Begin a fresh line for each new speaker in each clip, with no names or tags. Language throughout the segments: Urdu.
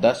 10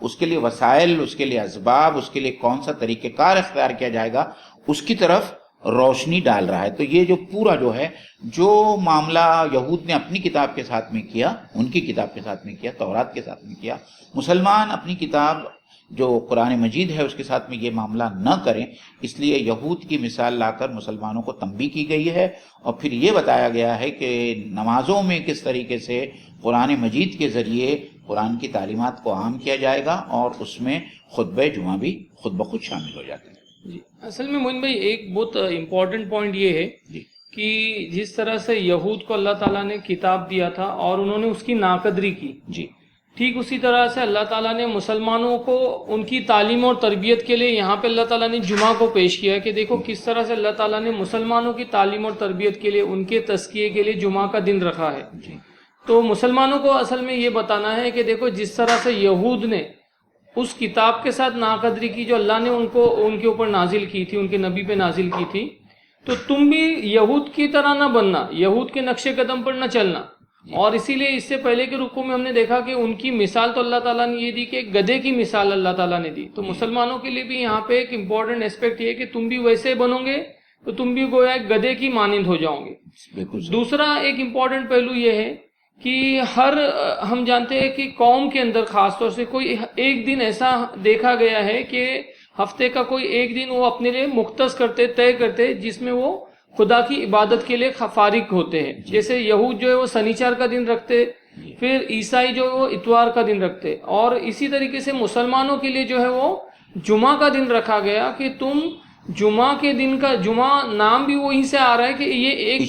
اس کے لیے وسائل، اس کے لیے اسباب، اس کے لیے کون سا طریقہ کار اختیار کیا جائے گا، اس کی طرف روشنی ڈال رہا ہے۔ تو یہ جو پورا جو ہے جو معاملہ یہود نے اپنی کتاب کے ساتھ میں کیا، ان کی کتاب کے ساتھ میں کیا، تورات کے ساتھ میں کیا، مسلمان اپنی کتاب جو قرآن مجید ہے اس کے ساتھ میں یہ معاملہ نہ کریں، اس لیے یہود کی مثال لا کر مسلمانوں کو تنبیہ کی گئی ہے، اور پھر یہ بتایا گیا ہے کہ نمازوں میں کس طریقے سے قرآن مجید کے ذریعے قرآن کی تعلیمات کو عام کیا جائے گا، اور اس میں خطبہ جمعہ بھی خود بخود شامل ہو جاتے ہیں۔
جی اصل میں معین بھائی ایک بہت امپورٹنٹ پوائنٹ یہ ہے
جی
کہ جس طرح سے یہود کو اللہ تعالیٰ نے کتاب دیا تھا اور انہوں نے اس کی ناقدری کی،
جی
ٹھیک اسی طرح سے اللہ تعالیٰ نے مسلمانوں کو ان کی تعلیم اور تربیت کے لیے یہاں پہ اللہ تعالیٰ نے جمعہ کو پیش کیا ہے کہ دیکھو کس طرح سے اللہ تعالیٰ نے مسلمانوں کی تعلیم اور تربیت کے لیے، ان کے تزکیے کے لیے جمعہ کا دن رکھا ہے۔
جی
تو مسلمانوں کو اصل میں یہ بتانا ہے کہ دیکھو جس طرح سے یہود نے اس کتاب کے ساتھ ناقدری کی جو اللہ نے ان کے اوپر نازل کی تھی، ان کے نبی پہ نازل کی تھی، تو تم بھی یہود کی طرح نہ بننا، یہود کے نقش قدم پر نہ چلنا۔ اور اسی لیے اس سے پہلے کے رکوع میں ہم نے دیکھا کہ ان کی مثال تو اللہ تعالیٰ نے یہ دی کہ ایک گدھے کی مثال اللہ تعالیٰ نے دی۔ تو مسلمانوں کے لیے بھی یہاں پہ ایک امپورٹنٹ اسپیکٹ یہ ہے کہ تم بھی ویسے بنو گے تو تم بھی گویا ایک گدھے کی مانند ہو جاؤ گے۔
بالکل۔
دوسرا ایک امپورٹنٹ پہلو یہ ہے کہ ہم جانتے ہیں کہ قوم کے اندر خاص طور سے کوئی ایک دن ایسا دیکھا گیا ہے کہ ہفتے کا کوئی ایک دن وہ اپنے لیے مختص کرتے، طے کرتے، جس میں وہ خدا کی عبادت کے لیے فارغ ہوتے ہیں۔ جیسے یہود جو ہے وہ سنیچر کا دن رکھتے، پھر عیسائی جو ہے وہ اتوار کا دن رکھتے، اور اسی طریقے سے مسلمانوں کے لیے جو ہے وہ جمعہ کا دن رکھا گیا کہ تم جمعہ کے دن کا، جمعہ نام بھی وہیں سے آ رہا ہے کہ یہ ایک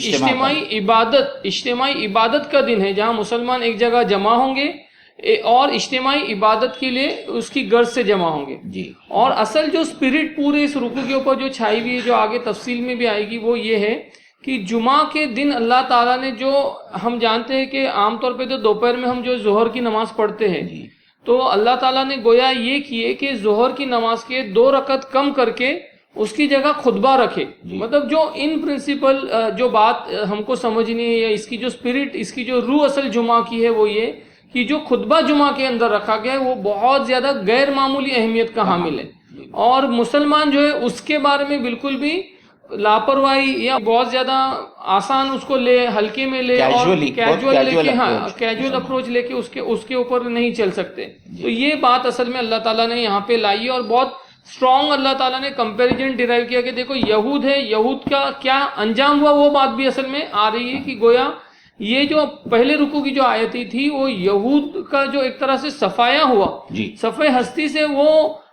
اجتماعی عبادت کا دن ہے جہاں مسلمان ایک جگہ جمع ہوں گے اور اجتماعی عبادت کے لیے اس کی غرض سے جمع ہوں گے۔
جی
اور اصل جو اسپرٹ پورے اس رکوع کے اوپر جو چھائی ہوئی ہے، جو آگے تفصیل میں بھی آئے گی، وہ یہ ہے کہ جمعہ کے دن اللہ تعالیٰ نے جو، ہم جانتے ہیں کہ عام طور پہ تو دوپہر میں ہم جو ظہر کی نماز پڑھتے ہیں، تو اللہ تعالیٰ نے گویا یہ کیے کہ ظہر کی نماز کے 2 رکعت کم کر کے اس کی جگہ خطبہ رکھے۔ مطلب جو ان پرنسپل جو بات ہم کو سمجھنی ہے، یا اس کی جو اسپرٹ، اس کی جو روح اصل جمعہ کی ہے، وہ یہ کہ جو خطبہ جمعہ کے اندر رکھا گیا ہے وہ بہت زیادہ غیر معمولی اہمیت کا حامل ہے، اور مسلمان جو ہے اس کے بارے میں بالکل بھی لاپرواہی یا بہت زیادہ آسان اس کو لے، ہلکے میں لے، اور کیجول اپروچ لے کے اس کے اوپر نہیں چل سکتے۔ تو یہ بات اصل میں اللہ تعالیٰ نے یہاں پہ لائی ہے، اور بہت اسٹرانگ اللہ تعالیٰ نے کمپیریزن ڈیرائیو کیا کہ دیکھو یہود ہے، یہود کا کیا انجام ہوا، وہ بات بھی اصل میں آ رہی ہے کہ گویا یہ جو پہلے رکوع کی جو آیتیں تھی وہ یہود کا جو ایک طرح سے صفایا ہوا، صفحہ ہستی سے وہ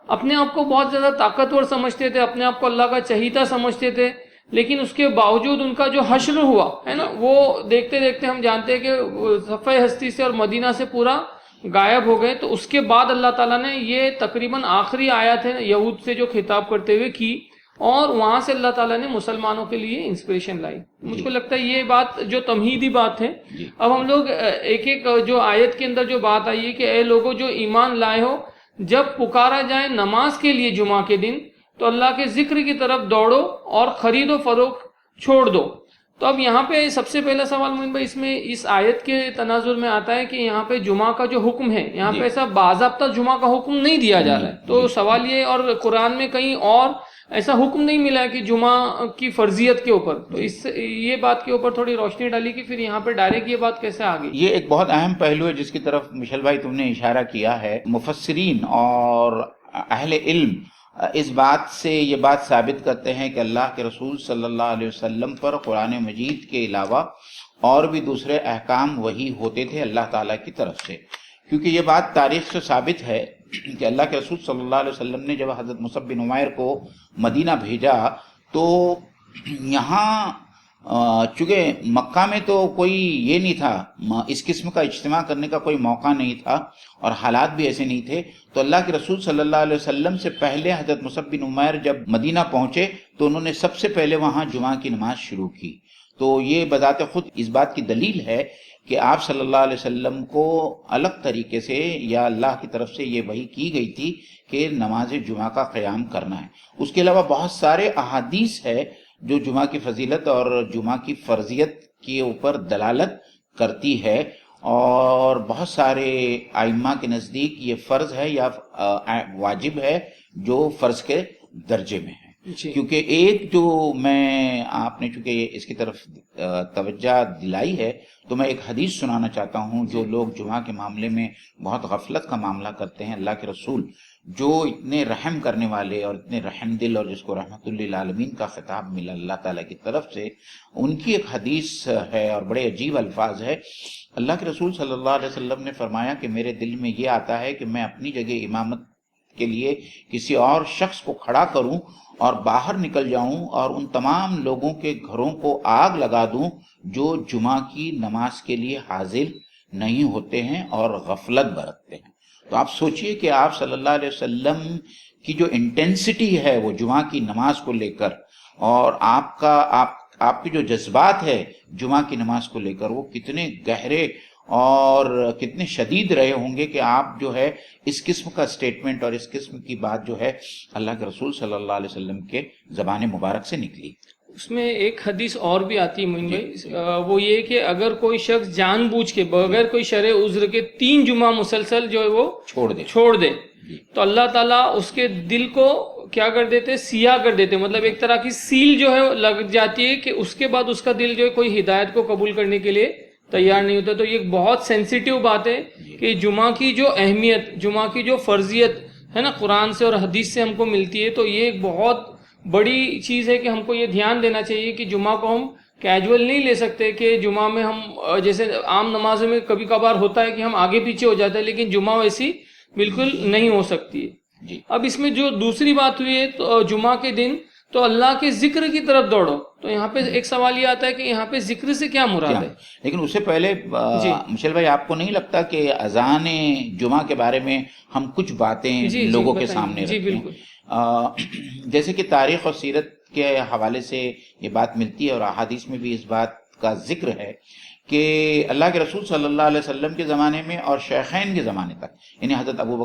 اپنے آپ کو بہت زیادہ طاقتور سمجھتے تھے، اپنے آپ کو اللہ کا چہیتا سمجھتے تھے، لیکن اس کے باوجود ان کا جو حشر ہوا ہے نا، وہ دیکھتے دیکھتے ہم جانتے ہیں کہ صفحہ ہستی سے اور مدینہ سے پورا غائب ہو گئے۔ تو اس کے بعد اللہ تعالیٰ نے یہ تقریباً آخری آیت ہے یہود سے جو خطاب کرتے ہوئے کی، اور وہاں سے اللہ تعالیٰ نے مسلمانوں کے لیے انسپریشن لائی۔ مجھ کو لگتا ہے یہ بات جو تمہیدی بات ہے۔ اب ہم لوگ ایک ایک جو آیت کے اندر جو بات آئی ہے کہ اے لوگوں جو ایمان لائے ہو، جب پکارا جائے نماز کے لیے جمعہ کے دن تو اللہ کے ذکر کی طرف دوڑو اور خرید و فروخت چھوڑ دو۔ تو اب یہاں پہ سب سے پہلا سوال مومن بھائی اس میں اس آیت کے تناظر میں آتا ہے کہ یہاں پہ جمعہ کا جو حکم ہے، یہاں پہ ایسا باضابطہ جمعہ کا حکم نہیں دیا جا رہا ہے۔ تو سوال یہ، اور قرآن میں کہیں اور ایسا حکم نہیں ملا ہے کہ جمعہ کی فرضیت کے اوپر، تو اس یہ بات کے اوپر تھوڑی روشنی ڈالی کہ پھر یہاں پہ ڈائریکٹ یہ بات کیسے آ گئی؟
یہ ایک بہت اہم پہلو ہے جس کی طرف مشل بھائی تم نے اشارہ کیا ہے۔ مفسرین اور اہل علم اس بات سے یہ بات ثابت کرتے ہیں کہ اللہ کے رسول صلی اللہ علیہ وسلم پر قرآن مجید کے علاوہ اور بھی دوسرے احکام وحی ہوتے تھے اللہ تعالیٰ کی طرف سے، کیونکہ یہ بات تاریخ سے ثابت ہے کہ اللہ کے رسول صلی اللہ علیہ وسلم نے جب حضرت مصعب بن عمیر کو مدینہ بھیجا تو یہاں چونکہ مکہ میں تو کوئی یہ نہیں تھا، اس قسم کا اجتماع کرنے کا کوئی موقع نہیں تھا اور حالات بھی ایسے نہیں تھے، تو اللہ کے رسول صلی اللہ علیہ وسلم سے پہلے حضرت مصعب بن عمیر جب مدینہ پہنچے تو انہوں نے سب سے پہلے وہاں جمعہ کی نماز شروع کی۔ تو یہ بذات خود اس بات کی دلیل ہے کہ آپ صلی اللہ علیہ وسلم کو الگ طریقے سے یا اللہ کی طرف سے یہ وحی کی گئی تھی کہ نماز جمعہ کا قیام کرنا ہے۔ اس کے علاوہ بہت سارے احادیث ہے جو جمعہ کی فضیلت اور جمعہ کی فرضیت کے اوپر دلالت کرتی ہے، اور بہت سارے ائمہ کے نزدیک یہ فرض ہے یا واجب ہے جو فرض کے درجے میں ہے.
جی
کیونکہ ایک جو میں آپ نے چونکہ اس کی طرف توجہ دلائی ہے تو میں ایک حدیث سنانا چاہتا ہوں. جو لوگ جمعہ کے معاملے میں بہت غفلت کا معاملہ کرتے ہیں، اللہ کے رسول جو اتنے رحم کرنے والے اور اتنے رحم دل اور جس کو رحمت للعالمین کا خطاب ملا اللہ تعالیٰ کی طرف سے، ان کی ایک حدیث ہے اور بڑے عجیب الفاظ ہے. اللہ کے رسول صلی اللہ علیہ وسلم نے فرمایا کہ میرے دل میں یہ آتا ہے کہ میں اپنی جگہ امامت کے لیے کسی اور شخص کو کھڑا کروں اور باہر نکل جاؤں اور ان تمام لوگوں کے گھروں کو آگ لگا دوں جو جمعہ کی نماز کے لیے حاضر نہیں ہوتے ہیں اور غفلت برتتے ہیں. تو آپ سوچئے کہ آپ صلی اللہ علیہ وسلم کی جو انٹینسٹی ہے وہ جمعہ کی نماز کو لے کر، اور آپ کے جو جذبات ہے جمعہ کی نماز کو لے کر، وہ کتنے گہرے اور کتنے شدید رہے ہوں گے کہ آپ جو ہے اس قسم کا سٹیٹمنٹ اور اس قسم کی بات جو ہے اللہ کے رسول صلی اللہ علیہ وسلم کے زبان مبارک سے نکلی.
اس میں ایک حدیث اور بھی آتی ہے معین بھائی، وہ یہ کہ اگر کوئی شخص جان بوجھ کے بغیر کوئی شرع عذر کے 3 جمعہ مسلسل جو ہے وہ چھوڑ دے تو اللہ تعالیٰ اس کے دل کو کیا کر دیتے، سیاہ کر دیتے. مطلب ایک طرح کی سیل جو ہے لگ جاتی ہے کہ اس کے بعد اس کا دل جو ہے کوئی ہدایت کو قبول کرنے کے لیے تیار نہیں ہوتا. تو یہ ایک بہت سینسیٹیو بات ہے کہ جمعہ کی جو اہمیت، جمعہ کی جو فرضیت ہے نا، قرآن سے اور حدیث سے ہم کو ملتی ہے. تو یہ ایک بہت بڑی چیز ہے کہ ہم کو یہ دھیان دینا چاہیے کہ جمعہ کو ہم کیجول نہیں لے سکتے کہ جمعہ میں ہم جیسے عام نمازوں میں کبھی کبھار ہوتا ہے کہ ہم آگے پیچھے ہو جاتے ہیں، لیکن جمعہ ویسی بالکل نہیں ہو سکتی ہے. اب اس میں جو دوسری بات ہوئی ہے تو جمعہ کے دن تو اللہ کے ذکر کی طرف دوڑو. تو یہاں پہ ایک سوال یہ آتا ہے کہ یہاں پہ ذکر سے کیا مراد ہے؟
لیکن اس سے پہلے مشل بھائی، آپ کو نہیں لگتا کہ اذان جمعہ کے بارے میں ہم کچھ باتیں لوگوں کے سامنے رکھیں؟
بالکل.
جیسے کہ تاریخ اور سیرت کے حوالے سے یہ بات ملتی ہے اور احادیث میں بھی اس بات کا ذکر ہے کہ اللہ کے رسول صلی اللہ علیہ وسلم کے زمانے میں اور شیخین کے زمانے تک، یعنی حضرت ابو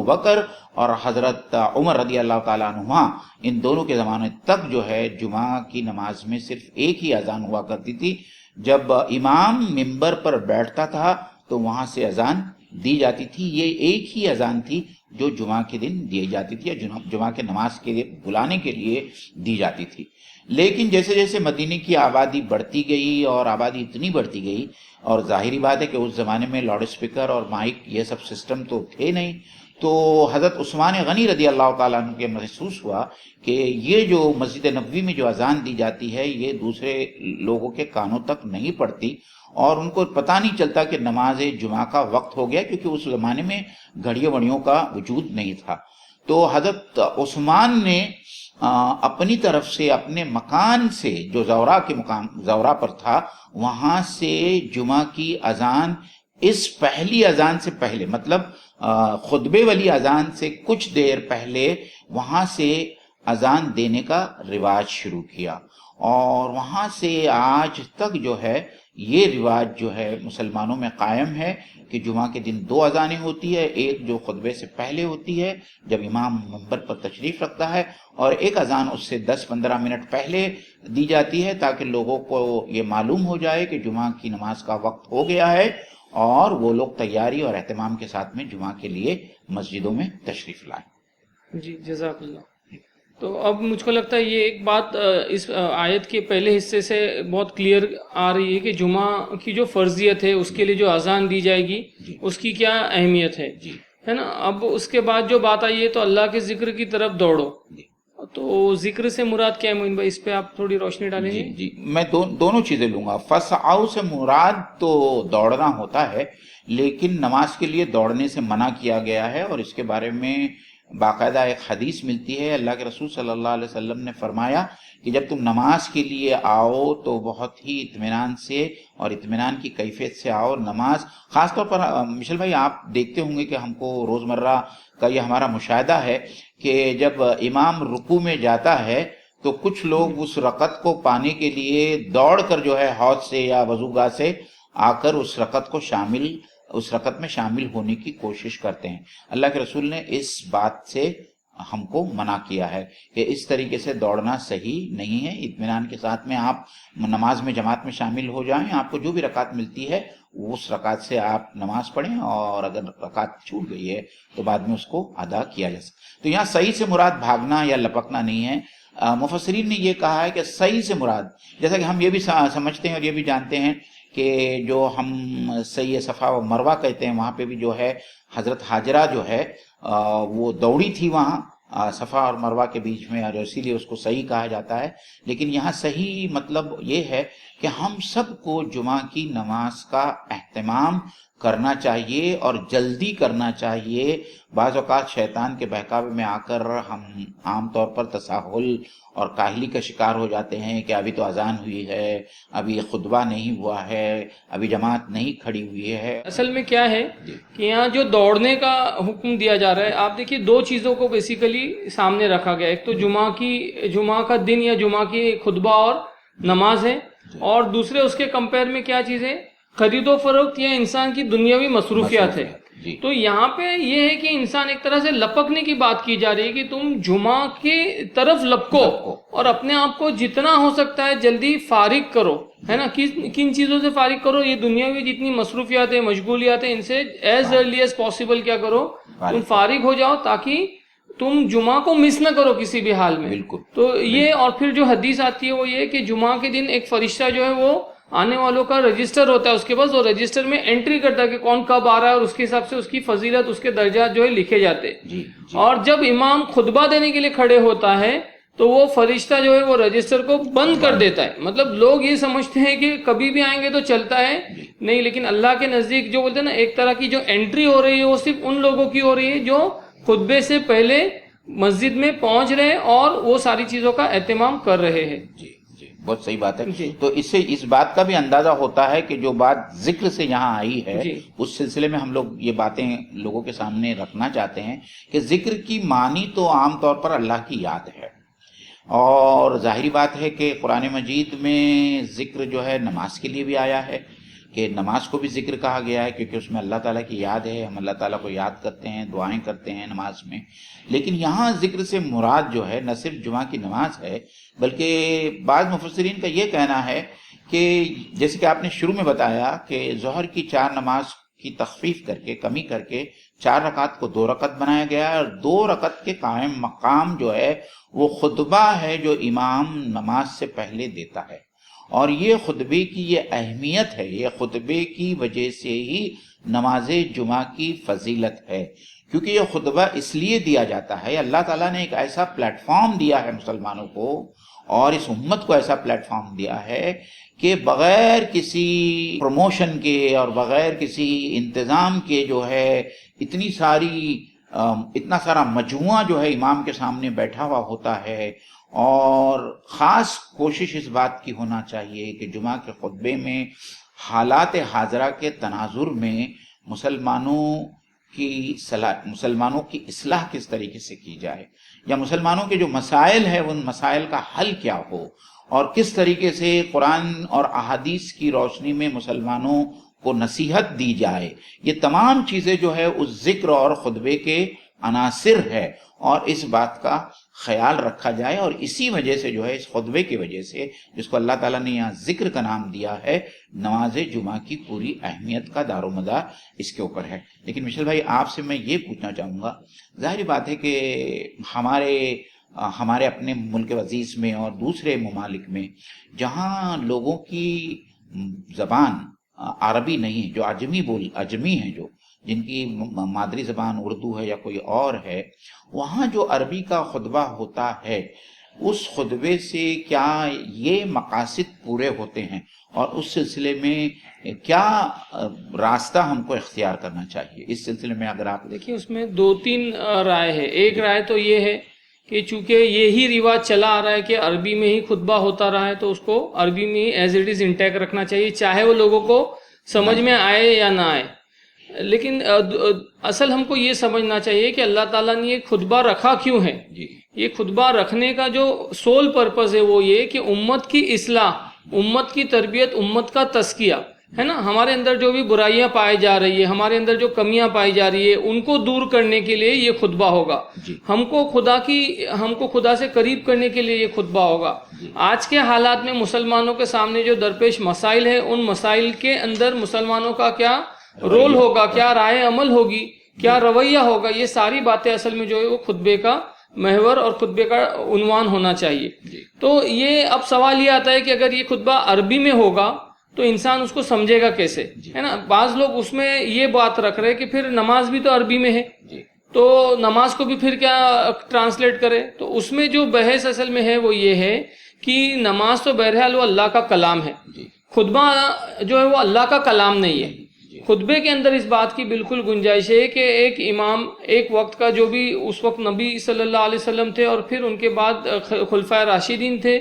بکر اور حضرت عمر رضی اللہ تعالیٰ عنہما، ان دونوں کے زمانے تک جو ہے جمعہ کی نماز میں صرف ایک ہی اذان ہوا کرتی تھی. جب امام ممبر پر بیٹھتا تھا تو وہاں سے اذان دی جاتی تھی. یہ ایک ہی اذان تھی جو جمعہ کے دن دی جاتی تھی یا جمعہ کے نماز کے لیے بلانے کے لیے دی جاتی تھی. لیکن جیسے جیسے مدینے کی آبادی بڑھتی گئی اور آبادی اتنی بڑھتی گئی، اور ظاہری بات ہے کہ اس زمانے میں لاؤڈ اسپیکر اور مائک یہ سب سسٹم تو تھے نہیں، تو حضرت عثمان غنی رضی اللہ تعالیٰ عنہ کے محسوس ہوا کہ یہ جو مسجد نبوی میں جو اذان دی جاتی ہے یہ دوسرے لوگوں کے کانوں تک نہیں پڑتی، اور ان کو پتہ نہیں چلتا کہ نماز جمعہ کا وقت ہو گیا، کیونکہ اس زمانے میں گھڑیوں وڑیوں کا وجود نہیں تھا. تو حضرت عثمان نے اپنی طرف سے اپنے مکان سے جو زورا پر تھا وہاں سے جمعہ کی اذان اس پہلی اذان سے پہلے، مطلب خطبے والی اذان سے کچھ دیر پہلے وہاں سے اذان دینے کا رواج شروع کیا. اور وہاں سے آج تک جو ہے یہ رواج جو ہے مسلمانوں میں قائم ہے کہ جمعہ کے دن 2 اذانیں ہوتی ہے. ایک جو خطبے سے پہلے ہوتی ہے جب امام منبر پر تشریف رکھتا ہے، اور ایک اذان اس سے 10-15 منٹ پہلے دی جاتی ہے تاکہ لوگوں کو یہ معلوم ہو جائے کہ جمعہ کی نماز کا وقت ہو گیا ہے اور وہ لوگ تیاری اور اہتمام کے ساتھ میں جمعہ کے لیے مسجدوں میں تشریف لائیں.
جی جزاک اللہ. تو اب مجھ کو لگتا ہے یہ ایک بات اس آیت کے پہلے حصے سے بہت کلیئر آ رہی ہے کہ جمعہ کی جو فرضیت ہے اس کے لیے جو اذان دی جائے گی اس کی کیا اہمیت ہے نا. اب اس کے بعد جو بات آئی ہے تو اللہ کے ذکر کی طرف دوڑو. تو ذکر سے مراد کیا ہے معین بھائی؟ اس پہ آپ تھوڑی روشنی ڈالیں گے.
جی میں دونوں چیزیں لوں گا. فسعوا سے مراد تو دوڑنا ہوتا ہے، لیکن نماز کے لیے دوڑنے سے منع کیا گیا ہے، اور اس کے بارے میں باقاعدہ ایک حدیث ملتی ہے. اللہ کے رسول صلی اللہ علیہ وسلم نے فرمایا کہ جب تم نماز کے لیے آؤ تو بہت ہی اطمینان سے اور اطمینان کی کیفیت سے آؤ. نماز خاص طور پر مشل بھائی آپ دیکھتے ہوں گے کہ ہم کو روزمرہ کا یہ ہمارا مشاہدہ ہے کہ جب امام رکوع میں جاتا ہے تو کچھ لوگ اس رکعت کو پانے کے لیے دوڑ کر جو ہے حوض سے یا وضوگاہ سے آ کر اس رکعت میں شامل ہونے کی کوشش کرتے ہیں. اللہ کے رسول نے اس بات سے ہم کو منع کیا ہے کہ اس طریقے سے دوڑنا صحیح نہیں ہے. اطمینان کے ساتھ میں آپ نماز میں جماعت میں شامل ہو جائیں، آپ کو جو بھی رکعت ملتی ہے اس رکعت سے آپ نماز پڑھیں، اور اگر رکعت چھوٹ گئی ہے تو بعد میں اس کو ادا کیا جا سکتا۔ تو یہاں صحیح سے مراد بھاگنا یا لپکنا نہیں ہے۔ مفسرین نے یہ کہا ہے کہ صحیح سے مراد، جیسا کہ ہم یہ بھی سمجھتے ہیں اور یہ بھی جانتے ہیں کہ جو ہم صحیح صفا و مروہ کہتے ہیں، وہاں پہ بھی جو ہے حضرت حاجرہ جو ہے وہ دوڑی تھی وہاں صفا اور مروہ کے بیچ میں، اور اسی لیے اس کو صحیح کہا جاتا ہے۔ لیکن یہاں صحیح مطلب یہ ہے کہ ہم سب کو جمعہ کی نماز کا اہتمام کرنا چاہیے اور جلدی کرنا چاہیے۔ بعض اوقات شیطان کے بہکاوے میں آ کر ہم عام طور پر تساہل اور کاہلی کا شکار ہو جاتے ہیں کہ ابھی تو اذان ہوئی ہے، ابھی خطبہ نہیں ہوا ہے، ابھی جماعت نہیں کھڑی ہوئی ہے۔
اصل میں کیا ہے کہ یہاں جو دوڑنے کا حکم دیا جا رہا ہے، آپ دیکھیے دو چیزوں کو بیسیکلی سامنے رکھا گیا، ایک تو جمعہ کا دن یا جمعہ کی خطبہ اور نماز ہے، اور دوسرے اس کے کمپیر میں کیا چیز ہے، خرید و فروخت یا انسان کی دنیاوی مصروفیات ہے۔ تو یہاں پہ یہ ہے کہ انسان ایک طرح سے لپکنے کی بات کی جا رہی ہے کہ تم جمعہ کی طرف لپکو اور اپنے آپ کو جتنا ہو سکتا ہے جلدی فارغ کرو، ہے نا۔ کن چیزوں سے فارغ کرو؟ یہ دنیاوی جتنی مصروفیات ہیں، مشغولیات ہیں، ان سے ایز ارلی ایز پاسبل کیا کرو، تم فارغ ہو جاؤ، تاکہ تم جمعہ کو مس نہ کرو کسی بھی حال میں۔
بالکل۔
تو یہ، اور پھر جو حدیث آتی ہے وہ یہ کہ جمعہ کے دن ایک فرشتہ جو ہے وہ آنے والوں کا رجسٹر ہوتا ہے اس کے پاس، اور رجسٹر میں انٹری کرتا ہے کہ کون کب آ رہا ہے، اور اس کے حساب سے اس کی فضیلت، اس کے درجات جو ہے لکھے جاتے ہیں۔ اور جب امام خطبہ دینے کے لیے کھڑے ہوتا ہے تو وہ فرشتہ جو ہے وہ رجسٹر کو بند کر دیتا ہے۔ مطلب لوگ یہ سمجھتے ہیں کہ کبھی بھی آئیں گے تو چلتا ہے، نہیں، لیکن اللہ کے نزدیک جو بولتے ہیں نا، ایک طرح کی جو انٹری ہو رہی ہے وہ صرف ان لوگوں کی ہو رہی ہے جو خطبے سے پہلے مسجد میں پہنچ رہے ہیں اور وہ ساری چیزوں کا اہتمام کر رہے ہیں۔
بہت صحیح بات ہے۔ تو اس سے اس بات کا بھی اندازہ ہوتا ہے کہ جو بات ذکر سے یہاں آئی ہے، اس سلسلے میں ہم لوگ یہ باتیں لوگوں کے سامنے رکھنا چاہتے ہیں کہ ذکر کی معنی تو عام طور پر اللہ کی یاد ہے، اور ظاہری بات ہے کہ قرآن مجید میں ذکر جو ہے نماز کے لیے بھی آیا ہے، کہ نماز کو بھی ذکر کہا گیا ہے، کیونکہ اس میں اللہ تعالیٰ کی یاد ہے، ہم اللہ تعالیٰ کو یاد کرتے ہیں، دعائیں کرتے ہیں نماز میں۔ لیکن یہاں ذکر سے مراد جو ہے نہ صرف جمعہ کی نماز ہے، بلکہ بعض مفسرین کا یہ کہنا ہے کہ جیسے کہ آپ نے شروع میں بتایا کہ ظہر کی 4 نماز کی تخفیف کر کے، کمی کر کے 4 رکعت کو 2 رکعت بنایا گیا ہے، اور 2 رکعت کے قائم مقام جو ہے وہ خطبہ ہے جو امام نماز سے پہلے دیتا ہے، اور یہ خطبے کی یہ اہمیت ہے، یہ خطبے کی وجہ سے ہی نماز جمعہ کی فضیلت ہے، کیونکہ یہ خطبہ اس لیے دیا جاتا ہے، اللہ تعالیٰ نے ایک ایسا پلیٹ فارم دیا ہے مسلمانوں کو، اور اس امت کو ایسا پلیٹ فارم دیا ہے کہ بغیر کسی پروموشن کے اور بغیر کسی انتظام کے جو ہے اتنا سارا مجموعہ جو ہے امام کے سامنے بیٹھا ہوا ہوتا ہے، اور خاص کوشش اس بات کی ہونا چاہیے کہ جمعہ کے خطبے میں حالات حاضرہ کے تناظر میں مسلمانوں کی اصلاح کس طریقے سے کی جائے، یا مسلمانوں کے جو مسائل ہیں ان مسائل کا حل کیا ہو، اور کس طریقے سے قرآن اور احادیث کی روشنی میں مسلمانوں کو نصیحت دی جائے۔ یہ تمام چیزیں جو ہے اس ذکر اور خطبے کے عناصر ہے، اور اس بات کا خیال رکھا جائے، اور اسی وجہ سے جو ہے اس خطبے کی وجہ سے، جس کو اللہ تعالیٰ نے یہاں ذکر کا نام دیا ہے، نماز جمعہ کی پوری اہمیت کا دار و مدار اس کے اوپر ہے۔ لیکن مشل بھائی، آپ سے میں یہ پوچھنا چاہوں گا، ظاہری بات ہے کہ ہمارے اپنے ملک عزیز میں اور دوسرے ممالک میں جہاں لوگوں کی زبان عربی نہیں ہے، جو اجمی ہیں، جو جن کی مادری زبان اردو ہے یا کوئی اور ہے، وہاں جو عربی کا خطبہ ہوتا ہے، اس خطبے سے کیا یہ مقاصد پورے ہوتے ہیں، اور اس سلسلے میں کیا راستہ ہم کو اختیار کرنا چاہیے؟ اس سلسلے میں اگر آپ
دیکھیں، اس میں 2-3 رائے ہے۔ ایک رائے تو یہ ہے کہ چونکہ یہی رواج چلا آ رہا ہے کہ عربی میں ہی خطبہ ہوتا رہا ہے، تو اس کو عربی میں ہی ایز اٹ از انٹیک رکھنا چاہیے، چاہے وہ لوگوں کو سمجھ میں آئے یا نہ آئے۔ لیکن اصل ہم کو یہ سمجھنا چاہیے کہ اللہ تعالیٰ نے یہ خطبہ رکھا کیوں ہے۔ یہ خطبہ رکھنے کا جو سول پرپز ہے وہ یہ کہ امت کی اصلاح، امت کی تربیت، امت کا تزکیہ، ہے نا, ہمارے اندر جو بھی برائیاں پائی جا رہی ہے, ہمارے اندر جو کمیاں پائی جا رہی ہے, ان کو دور کرنے کے لیے یہ خطبہ ہوگا. ہم کو خدا سے قریب کرنے کے لیے یہ خطبہ ہوگا. آج کے حالات میں مسلمانوں کے سامنے جو درپیش مسائل ہیں, ان مسائل کے اندر مسلمانوں کا کیا رول ہوگا, کیا رائے عمل ہوگی, کیا رویہ ہوگا, یہ ساری باتیں اصل میں جو ہے وہ خطبے کا محور اور خطبے کا عنوان ہونا چاہیے. تو یہ اب سوال یہ آتا ہے کہ اگر یہ خطبہ عربی میں ہوگا تو انسان اس کو سمجھے گا کیسے, ہے نا. بعض لوگ اس میں یہ بات رکھ رہے کہ پھر نماز بھی تو عربی میں ہے, تو نماز کو بھی پھر کیا ٹرانسلیٹ کرے. تو اس میں جو بحث اصل میں ہے وہ یہ ہے کہ نماز تو بہرحال وہ اللہ کا کلام ہے, خطبہ جو ہے وہ اللہ کا کلام نہیں ہے. خطبے کے اندر اس بات کی بالکل گنجائش ہے کہ ایک امام ایک وقت کا, جو بھی اس وقت نبی صلی اللہ علیہ وسلم تھے اور پھر ان کے بعد خلفائے راشدین تھے,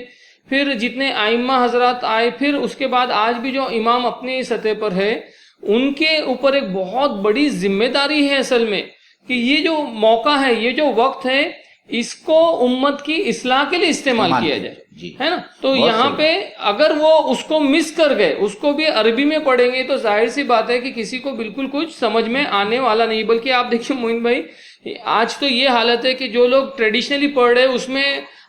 پھر جتنے ائمہ حضرات آئے, پھر اس کے بعد آج بھی جو امام اپنی سطح پر ہے, ان کے اوپر ایک بہت بڑی ذمہ داری ہے اصل میں کہ یہ جو موقع ہے, یہ جو وقت ہے, اس کو امت کی اصلاح کے لیے استعمال کیا جائے, ہے نا. تو یہاں پہ اگر وہ اس کو مس کر گئے, اس کو بھی عربی میں پڑھیں گے, تو ظاہر سی بات ہے کہ کسی کو بالکل کچھ سمجھ میں آنے والا نہیں. بلکہ آپ دیکھیے معین بھائی, آج تو یہ حالت ہے کہ جو لوگ ٹریڈیشنلی پڑھ رہے, اس میں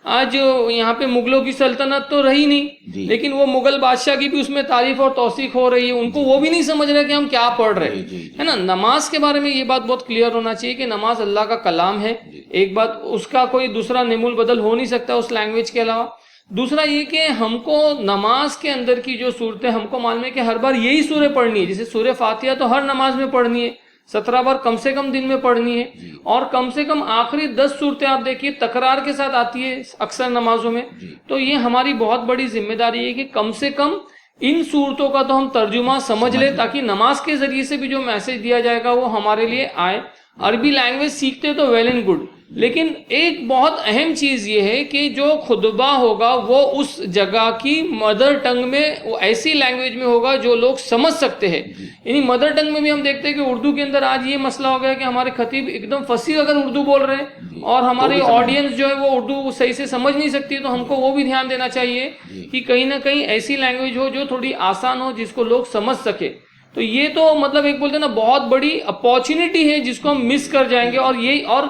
آج یہاں پہ مغلوں کی سلطنت تو رہی نہیں, لیکن وہ مغل بادشاہ کی بھی اس میں تعریف اور توثیق ہو رہی ہے. ان کو وہ بھی نہیں سمجھ رہے کہ ہم کیا پڑھ رہے ہیں, ہے نا. نماز کے بارے میں یہ بات بہت کلیئر ہونا چاہیے کہ نماز اللہ کا کلام ہے. ایک بات, اس کا کوئی دوسرا نمول بدل ہو نہیں سکتا اس لینگویج کے علاوہ. دوسرا یہ کہ ہم کو نماز کے اندر کی جو صورتیں, ہم کو معلوم ہے کہ ہر بار یہی سورہ پڑھنی ہے. جیسے سورہ فاتحہ تو ہر نماز میں پڑھنی ہے, 17 بار کم سے کم دن میں پڑھنی ہے, اور کم سے کم آخری 10 صورتیں آپ دیکھیے تکرار کے ساتھ آتی ہے اکثر نمازوں میں. تو یہ ہماری بہت بڑی ذمہ داری ہے کہ کم سے کم ان صورتوں کا تو ہم ترجمہ سمجھ لیں, تاکہ نماز کے ذریعے سے بھی جو میسج دیا جائے گا وہ ہمارے لیے آئے. عربی لینگویج سیکھتے تو ویل اینڈ گڈ, لیکن ایک بہت اہم چیز یہ ہے کہ جو خطبہ ہوگا وہ اس جگہ کی مدر ٹنگ میں, وہ ایسی لینگویج میں ہوگا جو لوگ سمجھ سکتے ہیں. یعنی مدر ٹنگ میں بھی ہم دیکھتے ہیں کہ اردو کے اندر آج یہ مسئلہ ہو گیا کہ ہمارے خطیب ایک دم فصیح اگر اردو بول رہے ہیں اور ہماری آڈینس جو ہے وہ اردو صحیح سے سمجھ نہیں سکتی, تو ہم کو وہ بھی دھیان دینا چاہیے کہ کہیں نہ کہیں ایسی لینگویج ہو جو تھوڑی آسان ہو, جس کو لوگ سمجھ سکے. تو یہ تو مطلب ایک بولتے ہیں نا بہت بڑی اپارچونیٹی ہے جس کو ہم مس کر جائیں گے. اور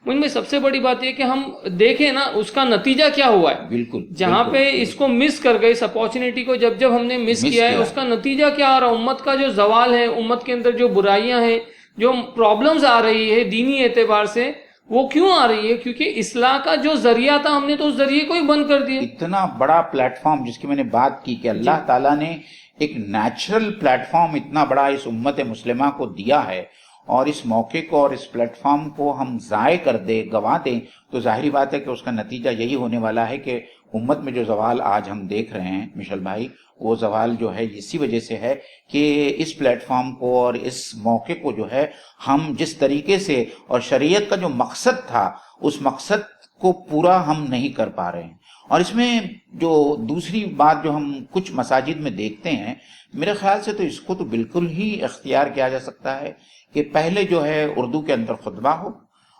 ان میں سب سے بڑی بات یہ کہ ہم دیکھیں نا اس کا نتیجہ کیا ہوا ہے.
بالکل,
جہاں پہ اس کو مس کر گئے, اس اپارچونیٹی کو جب ہم نے مس کیا ہے, اس کا نتیجہ کیا آ رہا ہے. امت کا جو زوال ہے, امت کے اندر جو برائیاں ہیں, جو پرابلمز آ رہی ہے دینی اعتبار سے, وہ کیوں آ رہی ہے؟ کیونکہ اصلاح کا جو ذریعہ تھا, ہم نے تو اس ذریعے کو ہی بند کر دیا.
اتنا بڑا پلیٹ فارم جس کی میں نے بات کی کہ اللہ تعالیٰ نے ایک نیچرل پلیٹ فارم اتنا بڑا اس امت مسلمہ کو دیا ہے, اور اس موقع کو اور اس پلیٹ فارم کو ہم ضائع کر دیں, گنوا دیں, تو ظاہری بات ہے کہ اس کا نتیجہ یہی ہونے والا ہے کہ امت میں جو زوال آج ہم دیکھ رہے ہیں مشعل بھائی, وہ زوال جو ہے اسی وجہ سے ہے کہ اس پلیٹ فارم کو اور اس موقع کو جو ہے ہم جس طریقے سے, اور شریعت کا جو مقصد تھا اس مقصد کو پورا ہم نہیں کر پا رہے ہیں. اور اس میں جو دوسری بات جو ہم کچھ مساجد میں دیکھتے ہیں, میرے خیال سے تو اس کو تو بالکل ہی اختیار کیا جا سکتا ہے کہ پہلے جو ہے اردو کے اندر خطبہ ہو,